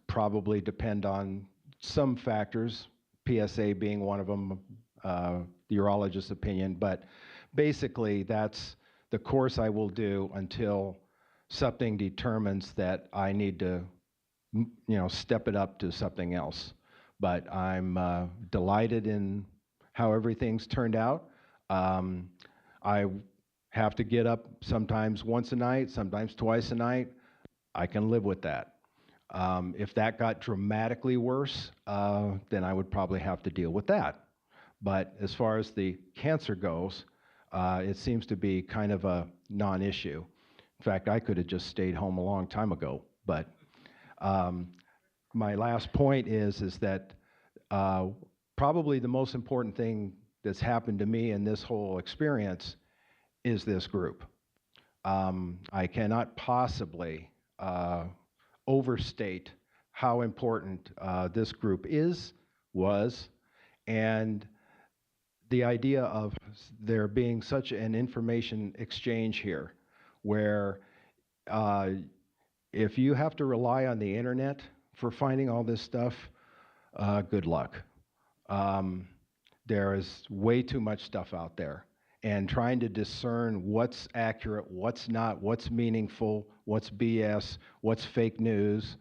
probably depend on some factors, PSA being one of them, the urologist's opinion, but basically that's the course I will do until something determines that I need to, you know, step it up to something else. But I'm delighted in how everything's turned out. I have to get up sometimes once a night, sometimes twice a night. I can live with that. If that got dramatically worse, then I would probably have to deal with that. But as far as the cancer goes, it seems to be kind of a non-issue. In fact, I could have just stayed home a long time ago. But my last point is that probably the most important thing that's happened to me in this whole experience is this group. I cannot possibly overstate how important this group was, and the idea of there being such an information exchange here, where if you have to rely on the internet for finding all this stuff, good luck. There is way too much stuff out there, and trying to discern what's accurate, what's not, what's meaningful, what's BS, what's fake news.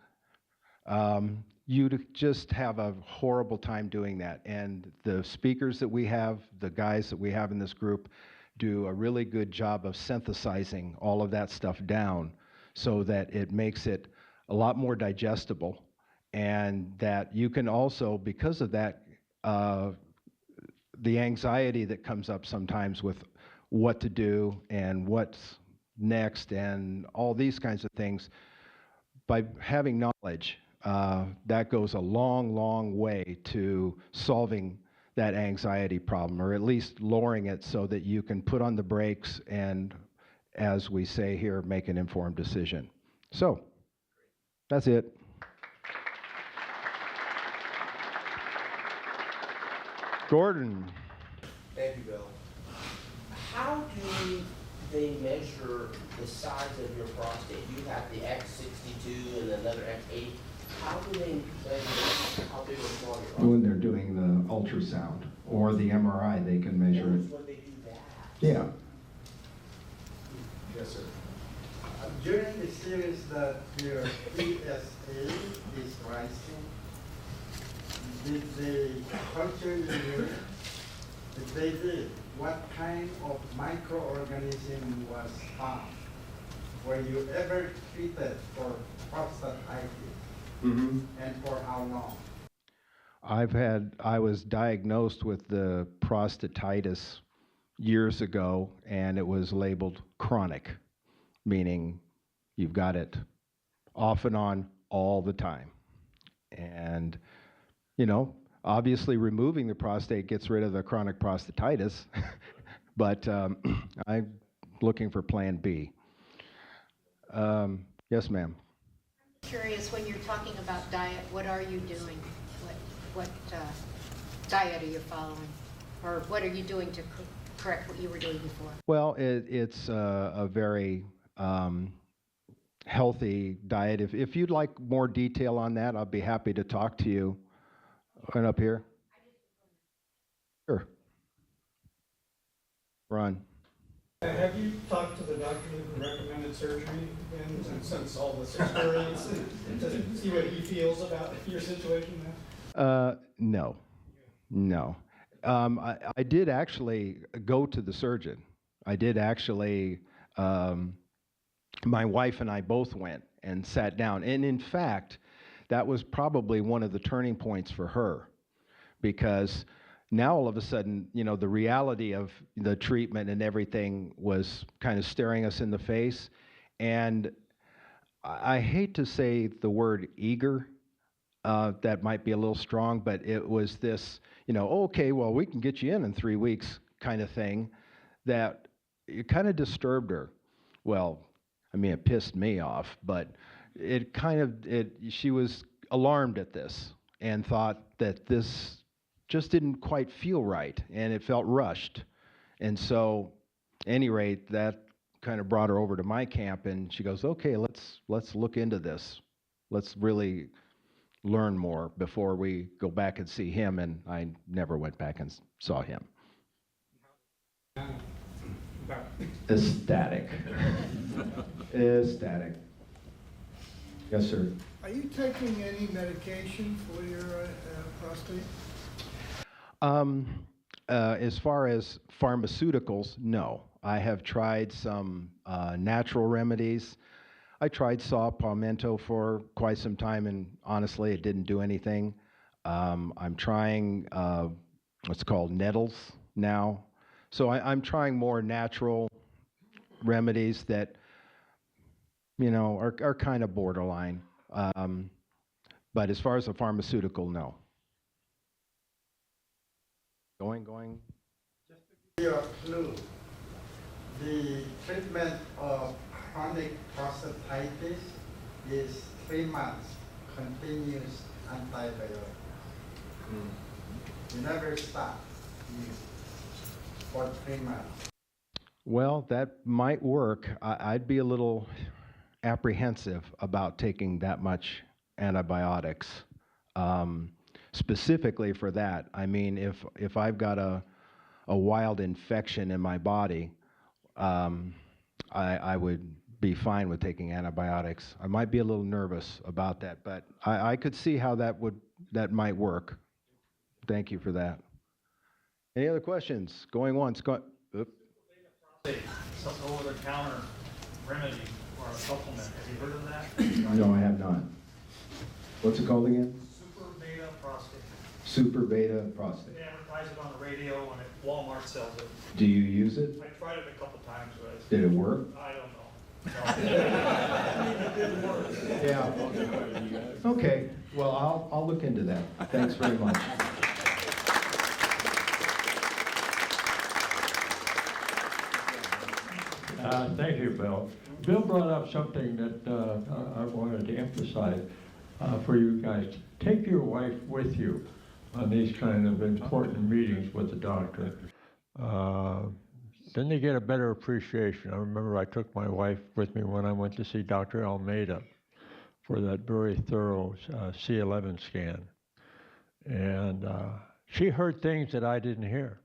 You'd just have a horrible time doing that. And the speakers that we have, the guys that we have in this group, do a really good job of synthesizing all of that stuff down so that it makes it a lot more digestible, and that you can also, because of that, the anxiety that comes up sometimes with what to do and what's next and all these kinds of things, by having knowledge, that goes a long, long way to solving that anxiety problem, or at least lowering it so that you can put on the brakes and, as we say here, make an informed decision. So, that's it. Gordon. Thank you, Bill. How do they measure the size of your prostate? You have the X62 and another X8. How do they measure how big or small your prostate? When they're doing the ultrasound or the MRI, they can measure it. When they do that? Yeah. Yes, sir. During the series that your PSA is rising, did they culture you? If they did, what kind of microorganism was found? Were you ever treated for prostatitis? Mm-hmm. And for how long? I was diagnosed with the prostatitis years ago, and it was labeled chronic, meaning you've got it off and on all the time. And, you know, obviously removing the prostate gets rid of the chronic prostatitis, but I'm looking for plan B. Yes, ma'am. Curious, when you're talking about diet, what are you doing? What diet are you following? Or what are you doing to correct what you were doing before? Well, it's a very healthy diet. If you'd like more detail on that, I'll be happy to talk to you. Right up here. Sure. Ron. Have you talked to the doctor who recommended surgery and since all this experience to see what he feels about your situation now? No. I did actually go to the surgeon. I did actually, my wife and I both went and sat down. And in fact, that was probably one of the turning points for her, because now all of a sudden, you know, the reality of the treatment and everything was kind of staring us in the face. And I hate to say the word eager, that might be a little strong, but it was this, you know, okay, well, we can get you in 3 weeks kind of thing, that it kind of disturbed her. Well, I mean, it pissed me off, but it kind of, she was alarmed at this and thought that this just didn't quite feel right, and it felt rushed. And so, at any rate, that kind of brought her over to my camp, and she goes, okay, let's look into this. Let's really learn more before we go back and see him. And I never went back and saw him. Ecstatic. Ecstatic. Yes, sir. Are you taking any medication for your prostate? As far as pharmaceuticals, no. I have tried some natural remedies. I tried saw palmetto for quite some time, and honestly, it didn't do anything. I'm trying what's called nettles now. So I'm trying more natural remedies that, you know, are kind of borderline. But as far as a pharmaceutical, no. Going. Just to give you a clue, the treatment of chronic prostatitis is 3 months continuous antibiotic. You never stop using for 3 months. Well, that might work. I'd be a little apprehensive about taking that much antibiotics, specifically for that. I mean, if I've got a wild infection in my body, I would be fine with taking antibiotics. I might be a little nervous about that, but I could see how that might work. Thank you for that. Any other questions? Going once, oop. Some over-the-counter remedy or a supplement. Have you heard of that? No, I have not. What's it called again? Super Beta Prostate. Super Beta Prostate. They advertise it on the radio and Walmart sells it. Do you use it? I tried it a couple times, but Did it work? I don't know. Yeah. Okay, well, I'll look into that. Thanks very much. Thank you, Bill. Bill brought up something that I wanted to emphasize for you guys. Take your wife with you on these kind of important meetings with the doctor. Then they get a better appreciation. I remember I took my wife with me when I went to see Dr. Almeida for that very thorough C11 scan. And she heard things that I didn't hear.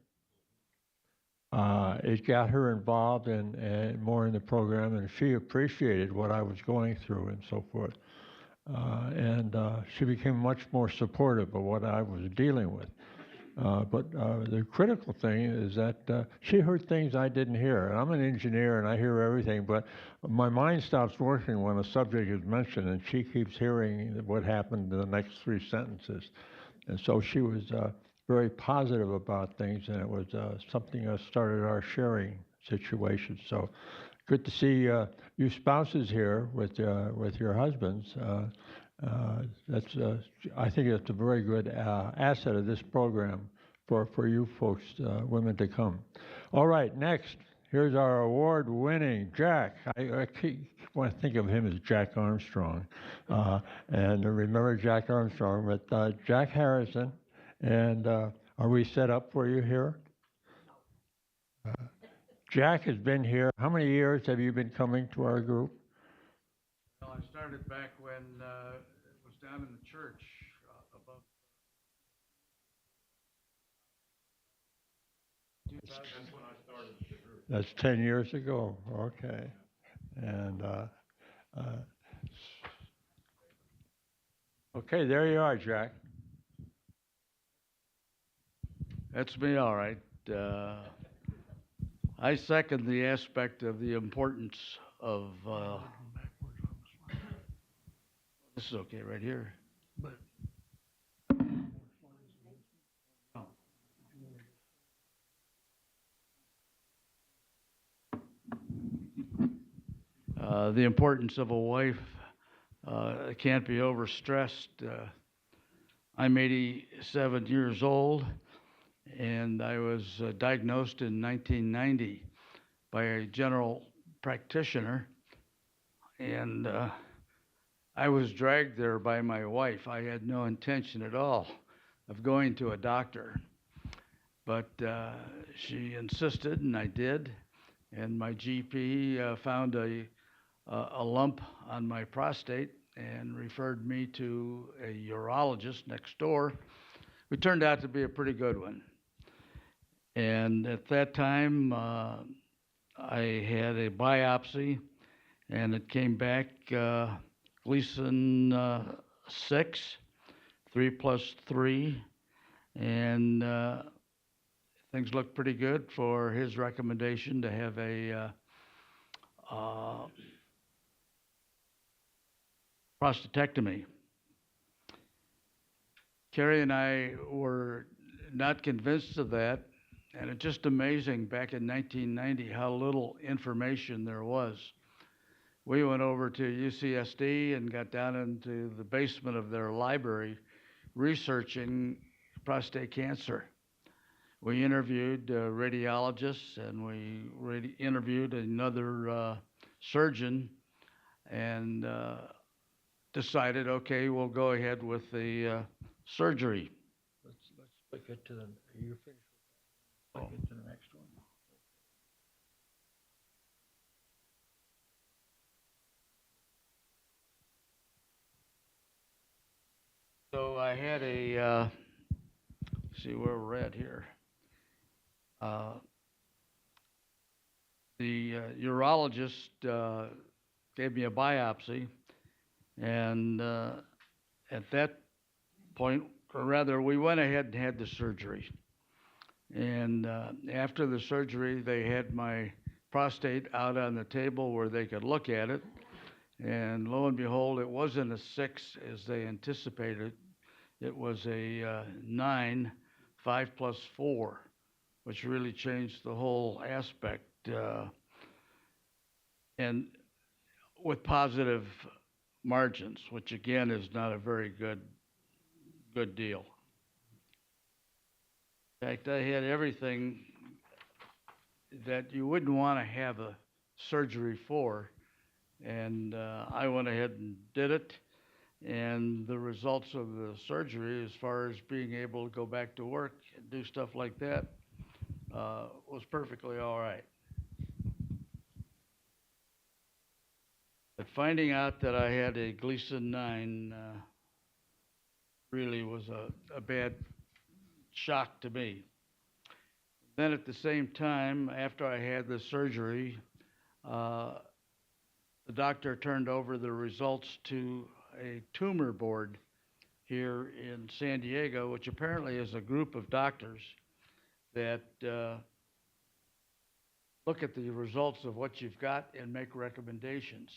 It got her involved and more in the program, and she appreciated what I was going through and so forth. And she became much more supportive of what I was dealing with. But the critical thing is that she heard things I didn't hear. And I'm an engineer and I hear everything, but my mind stops working when a subject is mentioned and she keeps hearing what happened in the next 3 sentences. And so she was very positive about things, and it was something that started our sharing situation. So good to see you spouses here with your husbands. I think it's a very good asset of this program for you folks, women to come. All right, next, here's our award-winning Jack. I want to think of him as Jack Armstrong. And remember Jack Armstrong, but Jack Harrison. And are we set up for you here? Jack has been here. How many years have you been coming to our group? Well, I started back when it was down in the church above. That's when I started the group. That's 10 years ago. Okay. And okay, there you are, Jack. That's me, all right. I second the aspect of the importance of. This is okay right here. The importance of a wife can't be overstressed. I'm 87 years old, and I was diagnosed in 1990 by a general practitioner, and I was dragged there by my wife. I had no intention at all of going to a doctor, but she insisted, and I did, and my GP found a lump on my prostate and referred me to a urologist next door, who turned out to be a pretty good one. And at that time, I had a biopsy, and it came back Gleason 6, 3 plus 3, and things looked pretty good for his recommendation to have a prostatectomy. Carrie and I were not convinced of that, and it's just amazing back in 1990 how little information there was. We went over to UCSD and got down into the basement of their library researching prostate cancer. We interviewed radiologists, and we interviewed another surgeon, and decided, okay, we'll go ahead with the surgery. Let's get to the, are you finished? Let's get to the next one. So I had see where we're at here. The urologist gave me a biopsy, and at that point, or rather, we went ahead and had the surgery. And after the surgery, they had my prostate out on the table where they could look at it. And lo and behold, it wasn't a 6 as they anticipated. It was a 9, 5 plus 4, which really changed the whole aspect. And with positive margins, which again is not a very good deal. In fact, I had everything that you wouldn't want to have a surgery for, and I went ahead and did it. And the results of the surgery, as far as being able to go back to work and do stuff like that, was perfectly all right. But finding out that I had a Gleason 9 really was a bad shock to me. Then at the same time, after I had the surgery, the doctor turned over the results to a tumor board here in San Diego, which apparently is a group of doctors that look at the results of what you've got and make recommendations.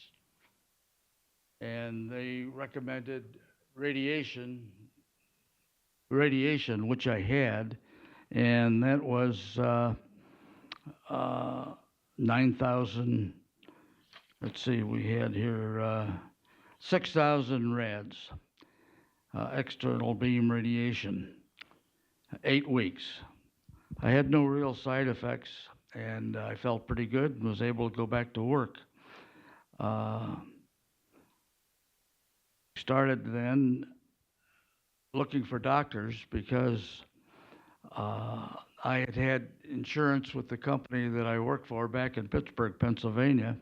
And they recommended radiation, which I had, and that was 9,000, let's see, we had here 6,000 rads, external beam radiation, 8 weeks. I had no real side effects, and I felt pretty good and was able to go back to work. Started then looking for doctors because I had insurance with the company that I worked for back in Pittsburgh, Pennsylvania,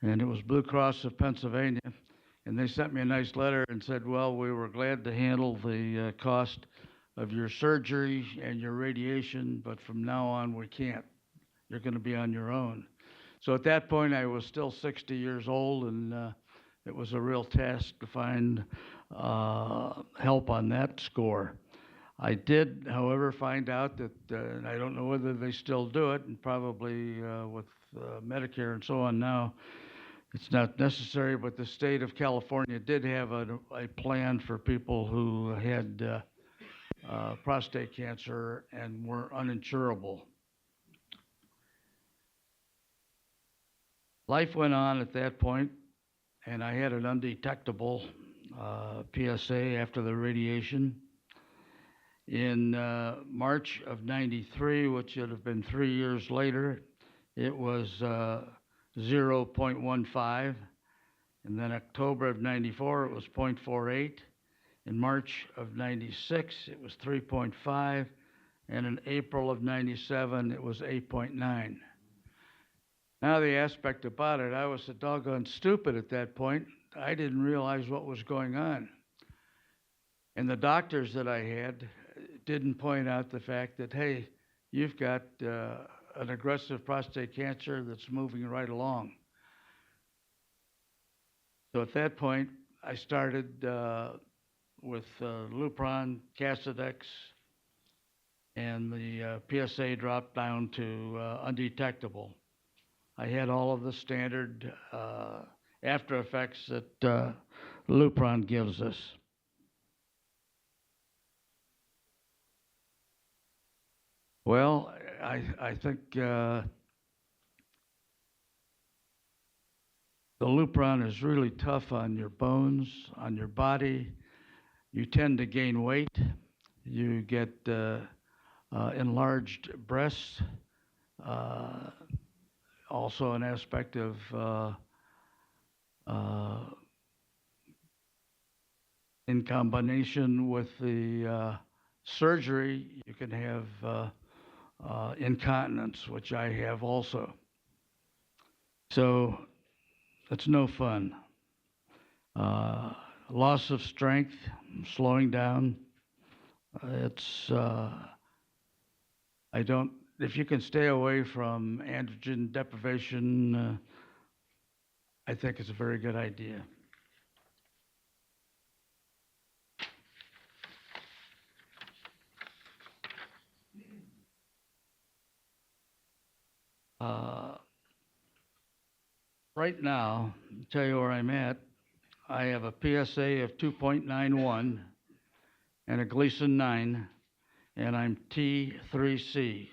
and it was Blue Cross of Pennsylvania. And they sent me a nice letter and said, well, we were glad to handle the cost of your surgery and your radiation, but from now on we can't. You're going to be on your own. So at that point, I was still 60 years old, and it was a real task to find help on that score. I did, however, find out that, and I don't know whether they still do it, and probably with Medicare and so on now, it's not necessary, but the state of California did have a plan for people who had prostate cancer and were uninsurable. Life went on at that point, and I had an undetectable PSA after the radiation. In March of '93, which would have been 3 years later, it was 0.15. And then October of '94, it was 0.48. In March of '96, it was 3.5. And in April of '97, it was 8.9. Now the aspect about it, I was so doggone stupid at that point, I didn't realize what was going on. And the doctors that I had didn't point out the fact that, hey, you've got an aggressive prostate cancer that's moving right along. So at that point, I started with Lupron, Casodex, and the PSA dropped down to undetectable. I had all of the standard after effects that Lupron gives us. Well, I think the Lupron is really tough on your bones, on your body. You tend to gain weight. You get enlarged breasts. Also an aspect of in combination with the surgery, you can have incontinence, which I have also. So it's no fun. Loss of strength, slowing down. It's, I don't, if you can stay away from androgen deprivation, I think it's a very good idea. Right now, I'll tell you where I'm at. I have a PSA of 2.91 and a Gleason 9, and I'm T3C.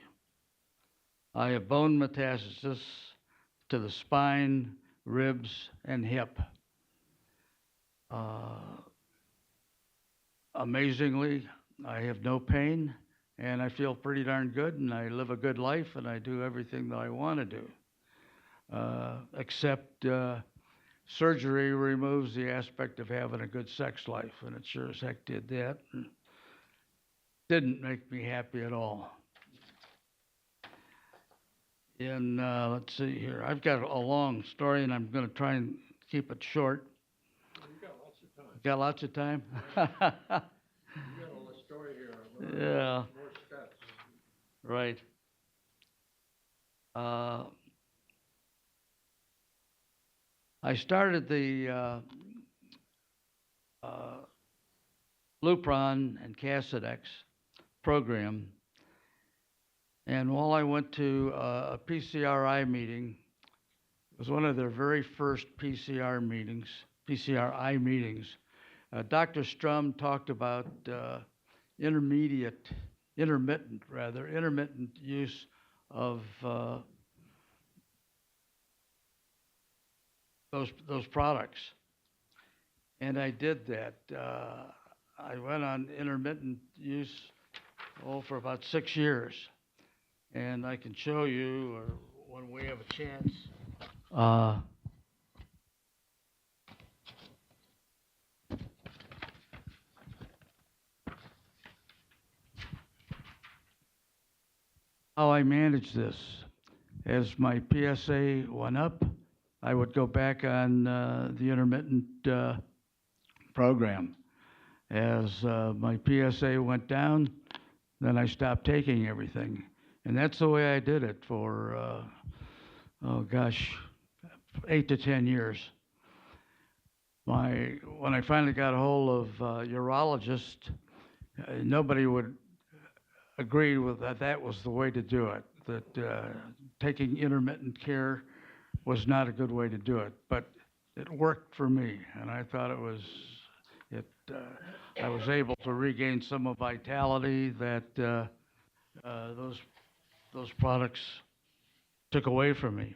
I have bone metastasis to the spine, ribs, and hip. Amazingly, I have no pain, and I feel pretty darn good, and I live a good life, and I do everything that I want to do. Except surgery removes the aspect of having a good sex life, and it sure as heck did that. And didn't make me happy at all. And let's see here. I've got a long story, and I'm going to try and keep it short. Got lots of time? You got a story here. Yeah. More steps. Right. I started the Lupron and Cassidex program, and while I went to a PCRI meeting, it was one of their very first PCRI meetings, Dr. Strum talked about intermittent use of those products. And I did that. I went on intermittent use for about 6 years. And I can show you, or when we have a chance, how I managed this. As my PSA went up, I would go back on the intermittent program. As my PSA went down, then I stopped taking everything. And that's the way I did it for, 8 to 10 years. When I finally got a hold of a urologist, nobody would agree with that. That was the way to do it, that taking intermittent care was not a good way to do it, but it worked for me, and I thought I was able to regain some of vitality that those products took away from me.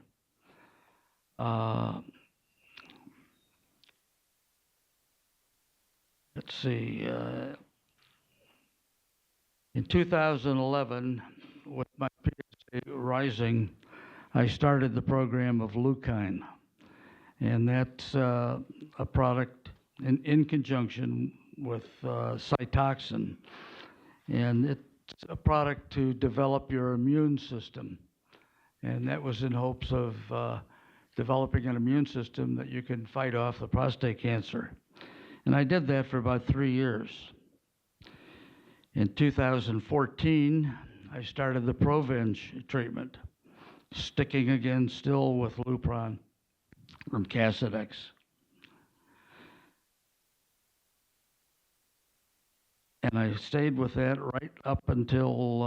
Let's see. In 2011, with my PSA rising, I started the program of Leucine, and that's a product in conjunction with Cytoxin, and it's a product to develop your immune system, and that was in hopes of developing an immune system that you can fight off the prostate cancer. And I did that for about 3 years. In 2014, I started the Provenge treatment, sticking again still with Lupron from Cassidex. And I stayed with that right up until,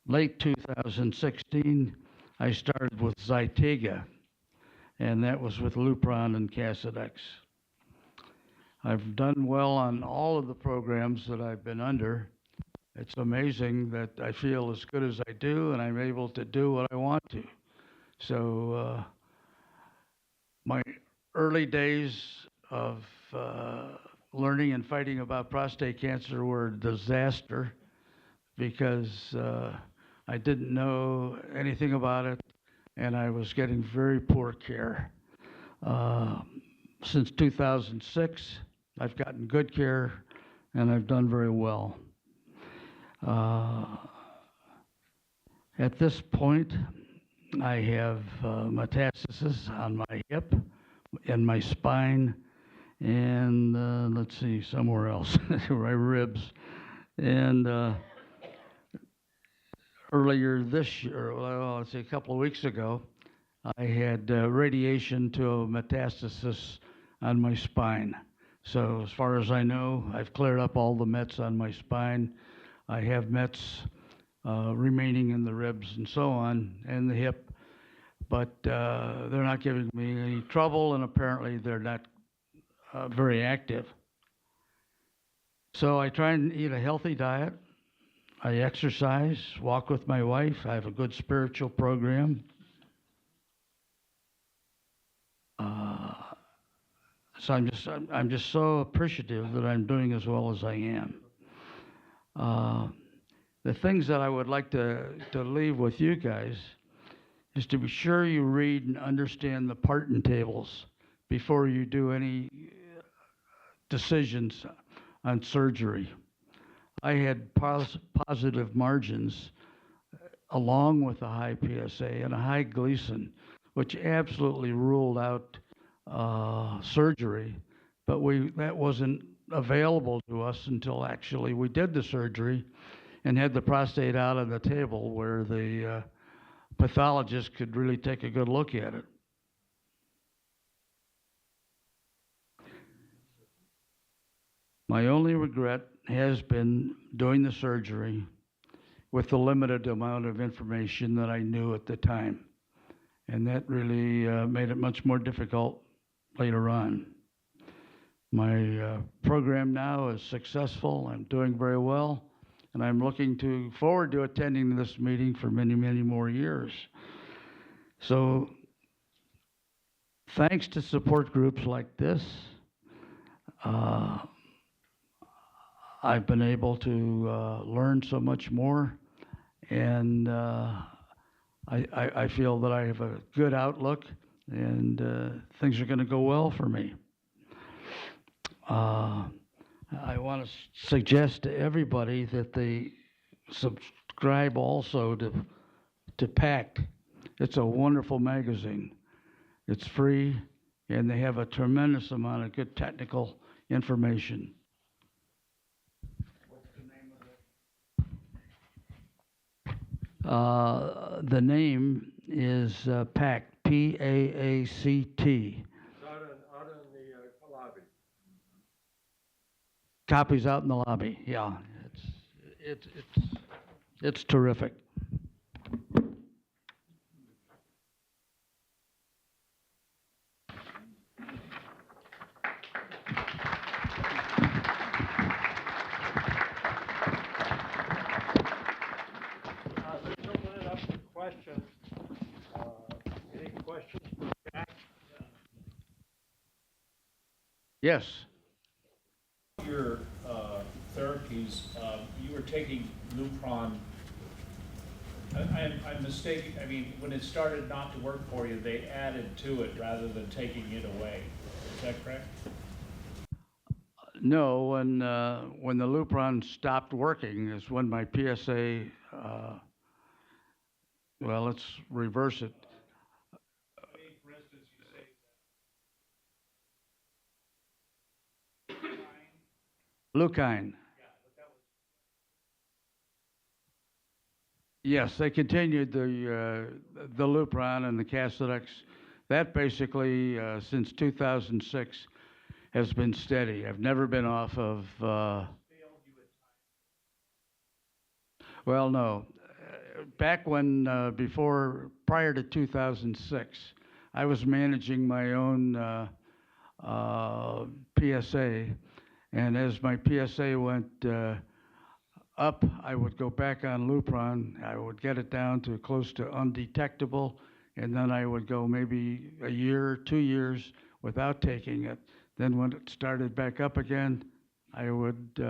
late 2016. I started with Zytiga, and that was with Lupron and Cassidex. I've done well on all of the programs that I've been under. It's amazing that I feel as good as I do, and I'm able to do what I want to. So my early days of learning and fighting about prostate cancer were a disaster because I didn't know anything about it, and I was getting very poor care. since 2006. I've gotten good care, and I've done very well. At this point, I have metastasis on my hip, in my spine, and let's see, somewhere else, my ribs. And earlier this year, well, let's say a couple of weeks ago, I had radiation to a metastasis on my spine. So as far as I know, I've cleared up all the mets on my spine. I have mets remaining in the ribs and so on, and the hip, but they're not giving me any trouble, and apparently they're not very active. So I try and eat a healthy diet. I exercise, walk with my wife. I have a good spiritual program. So I'm just so appreciative that I'm doing as well as I am. The things that I would like to leave with you guys is to be sure you read and understand the Parton tables before you do any decisions on surgery. I had positive margins along with a high PSA and a high Gleason, which absolutely ruled out surgery, but that wasn't available to us until actually we did the surgery and had the prostate out on the table where the pathologist could really take a good look at it. My only regret has been doing the surgery with the limited amount of information that I knew at the time. And that really made it much more difficult later on. My program now is successful. I'm doing very well. And I'm looking forward to attending this meeting for many, many more years. So thanks to support groups like this, I've been able to learn so much more, and I feel that I have a good outlook, and things are going to go well for me. I want to suggest to everybody that they subscribe also to PACT. It's a wonderful magazine. It's free, and they have a tremendous amount of good technical information. What's the name of it? The name is PACT, P-A-A-C-T. Out in the lobby. Copies out in the lobby. Yeah, it's terrific. Let's open it up for questions. Any questions for Jack? Yes. Your therapies, you were taking Lupron. I'm mistaken. I mean, when it started not to work for you, they added to it rather than taking it away. Is that correct? No, when the Lupron stopped working is when my PSA. Well, let's reverse it. For instance, you say Leukine. Yes, they continued the Lupron and the Casodex. That basically, since 2006, has been steady. I've never been off of. Well, no. Back when, prior to 2006, I was managing my own PSA, and as my PSA went up, I would go back on Lupron. I would get it down to close to undetectable, and then I would go maybe a year, 2 years without taking it. Then when it started back up again, I would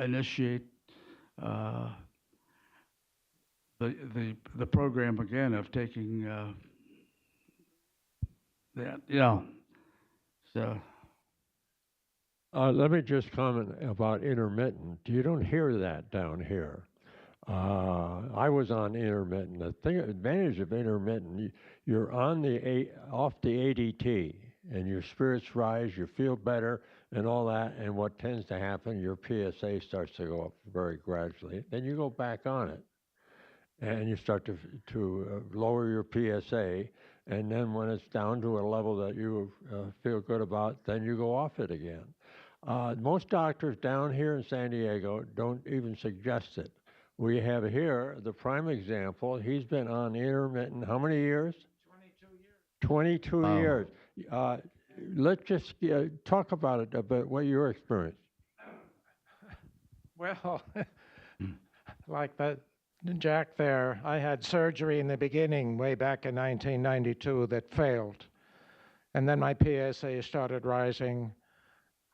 initiate the program again of taking that. Yeah. So Let me just comment about intermittent. You don't hear that down here. I was on intermittent. The advantage of intermittent, you're on off the ADT, and your spirits rise, you feel better, and all that. And what tends to happen, your PSA starts to go up very gradually. Then you go back on it, and you start to lower your PSA. And then when it's down to a level that you feel good about, then you go off it again. Most doctors down here in San Diego don't even suggest it. We have here the prime example. He's been on intermittent how many years? 22 Wow. years. Let's just talk about it a bit, what your experience. Well, like Jack there, I had surgery in the beginning, way back in 1992, that failed. And then my PSA started rising.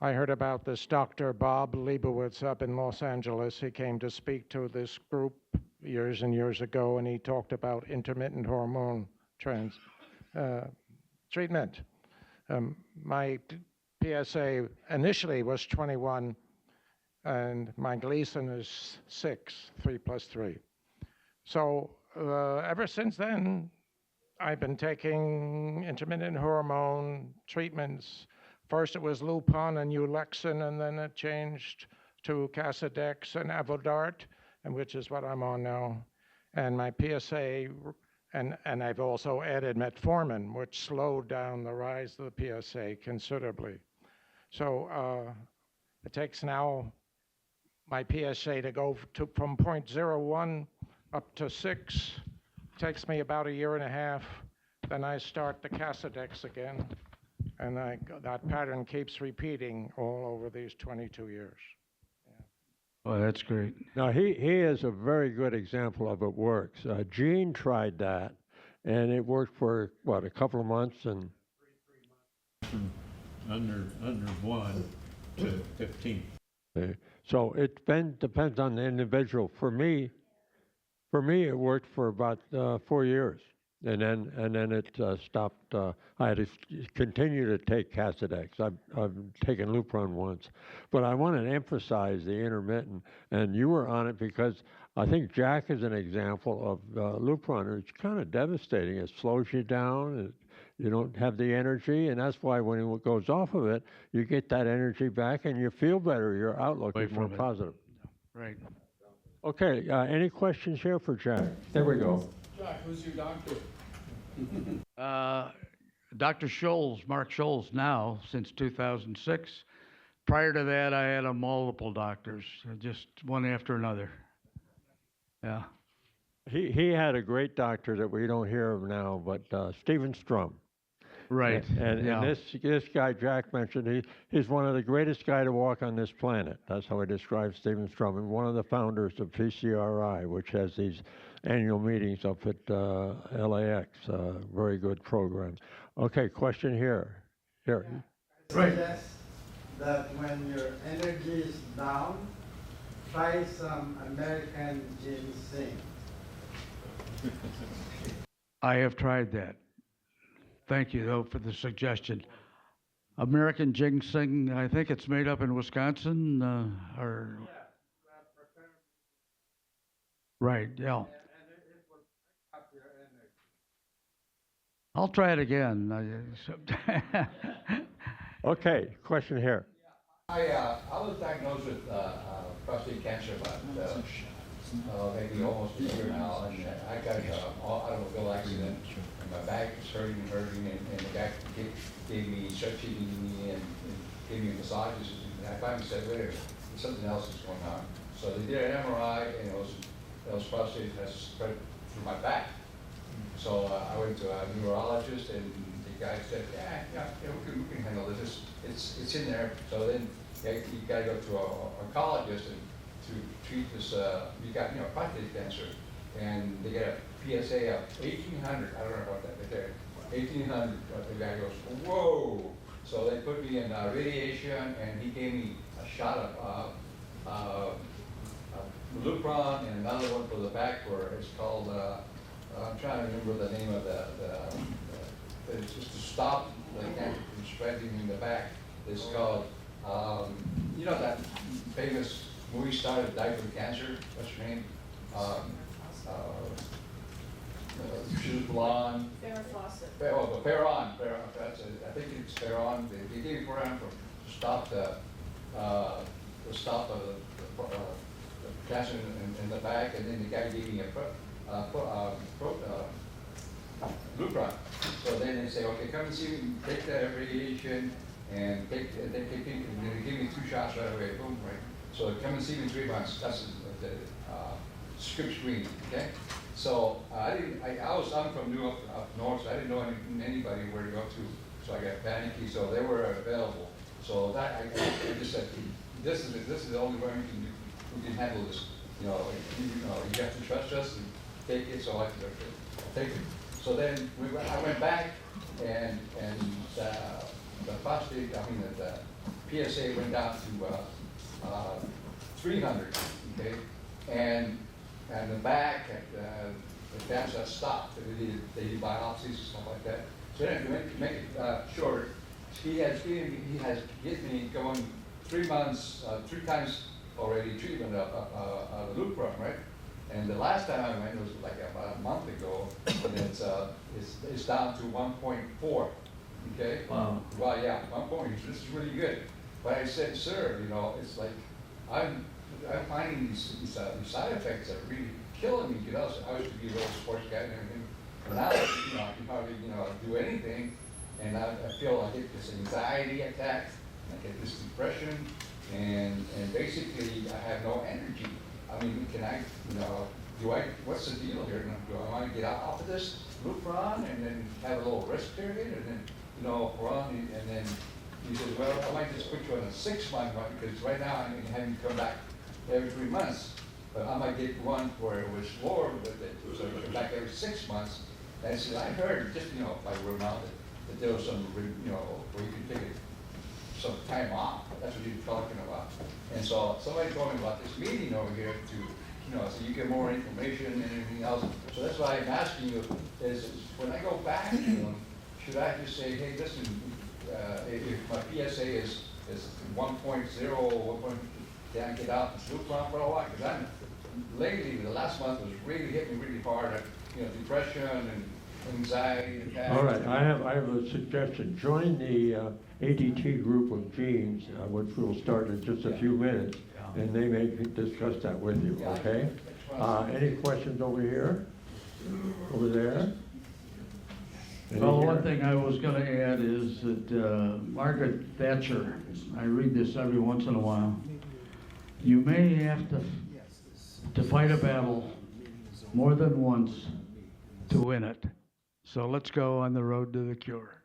I heard about this Dr. Bob Leibowitz up in Los Angeles. He came to speak to this group years and years ago, and he talked about intermittent hormone treatment. My PSA initially was 21, and my Gleason is 6, 3 plus 3. So ever since then, I've been taking intermittent hormone treatments. First it was Lupron and Ulexin, and then it changed to Casodex and Avodart, and which is what I'm on now. And my PSA, and I've also added metformin, which slowed down the rise of the PSA considerably. So it takes now my PSA to go from 0.01 up to 6. Takes me about a year and a half. Then I start the Casodex again. And that pattern keeps repeating all over these 22 years. Oh, that's great. Now, he is a very good example of it works. Gene tried that, and it worked for, what, a couple of months? And Under 1 to 15. so it depends on the individual. For me, it worked for about 4 years. And then it stopped. I had to continue to take Casodex. I've taken Lupron once, but I want to emphasize the intermittent. And you were on it because I think Jack is an example of Lupron. It's kind of devastating. It slows you down. You don't have the energy, and that's why when it goes off of it, you get that energy back, and you feel better. Your outlook is more positive. Right. Okay. Any questions here for Jack? There we go. Jack, who's your doctor? Dr. Scholes, Mark Scholes now, since 2006. Prior to that, I had multiple doctors, just one after another. Yeah. He had a great doctor that we don't hear of now, but Stephen Strum. Right. And this guy Jack mentioned, he's one of the greatest guy to walk on this planet. That's how he describes Stephen Strum, and one of the founders of PCRI, which has these annual meetings up at LAX. Very good program. Okay, question here. Here. I suggest that when your energy is down, try some American ginseng. I have tried that. Thank you, though, for the suggestion. American ginseng, I think it's made up in Wisconsin, or... Right, yeah. I'll try it again. Okay, question here. I was diagnosed with prostate cancer about maybe almost a year now, and I got an automobile accident, and my back was hurting, and the guy gave me, started treating me and gave me massages, and I finally said, wait a minute, something else is going on. So they did an MRI, and it was prostate that spread through my back. So I went to a urologist, and the guy said, yeah, we can handle this. It's in there. So then you got to go to an oncologist and to treat this. You got prostate cancer, and they get a PSA of 1,800. I don't know about that, but they're 1,800. The guy goes, whoa! So they put me in radiation, and he gave me a shot of Lupron and another one for the back, where it's called. I'm trying to remember the name of it's just to stop the cancer from spreading in the back. It's called You know that famous movie star that died from cancer? What's her name? She was blonde. Farrah Fawcett. Farron. That's it. I think it's Farron. They gave Farron to stop the cancer in the back, and then the guy gave me a blueprint. So then they say, okay, come and see me, take the radiation, and they give me 2 shots right away, boom, right. So come and see me in 3 months. That's the script screen, okay? So I'm from New York up north, so I didn't know anybody where to go to. So I got panicky, so they were available. So that I just said, this is the only way we can handle this. You have to trust us and take it. So I take it. So then I went back, and the prostate, the PSA went down to 300. Okay, and the back, the cancer stopped. They did biopsies and stuff like that. So anyway, to make it short, he has given me going 3 months, 3 times already treatment of the lupron, right? And the last time I went was like about a month ago, and it's down to 1.4. Okay. Wow. Well, yeah, 1 This is really good. But I said, sir, it's like I'm finding these side effects that are really killing me. So I used to be a little sports guy and everything, and now I can hardly do anything, and I feel I get this anxiety attack, I get this depression, and basically I have no energy. I mean, can I, what's the deal here? Do I want to get out of this, loop run, and then have a little rest period, and then, run, and then he says, well, I might just put you on a 6-month one, because right now I'm having to come back every 3 months. But I might get one where it was lower, so you come back every 6 months. And I said, I heard, just, by word mouth, that there was some, where you could take some time off. That's what you're talking about. And so somebody told me about this meeting over here so you get more information and everything else. So that's why I'm asking you, is when I go back to them, should I just say, hey, listen, if my PSA is 1.0, can I get out and sloop around for a while? Because lately, the last month was really hitting me really hard. Depression and anxiety. And all right, I have a suggestion. Join the ADT group of genes, which will start in just a few minutes, and they may discuss that with you, okay? Any questions over here? Over there? Well, one thing I was going to add is that Margaret Thatcher, I read this every once in a while, you may have to fight a battle more than once to win it. So let's go on the road to the cure.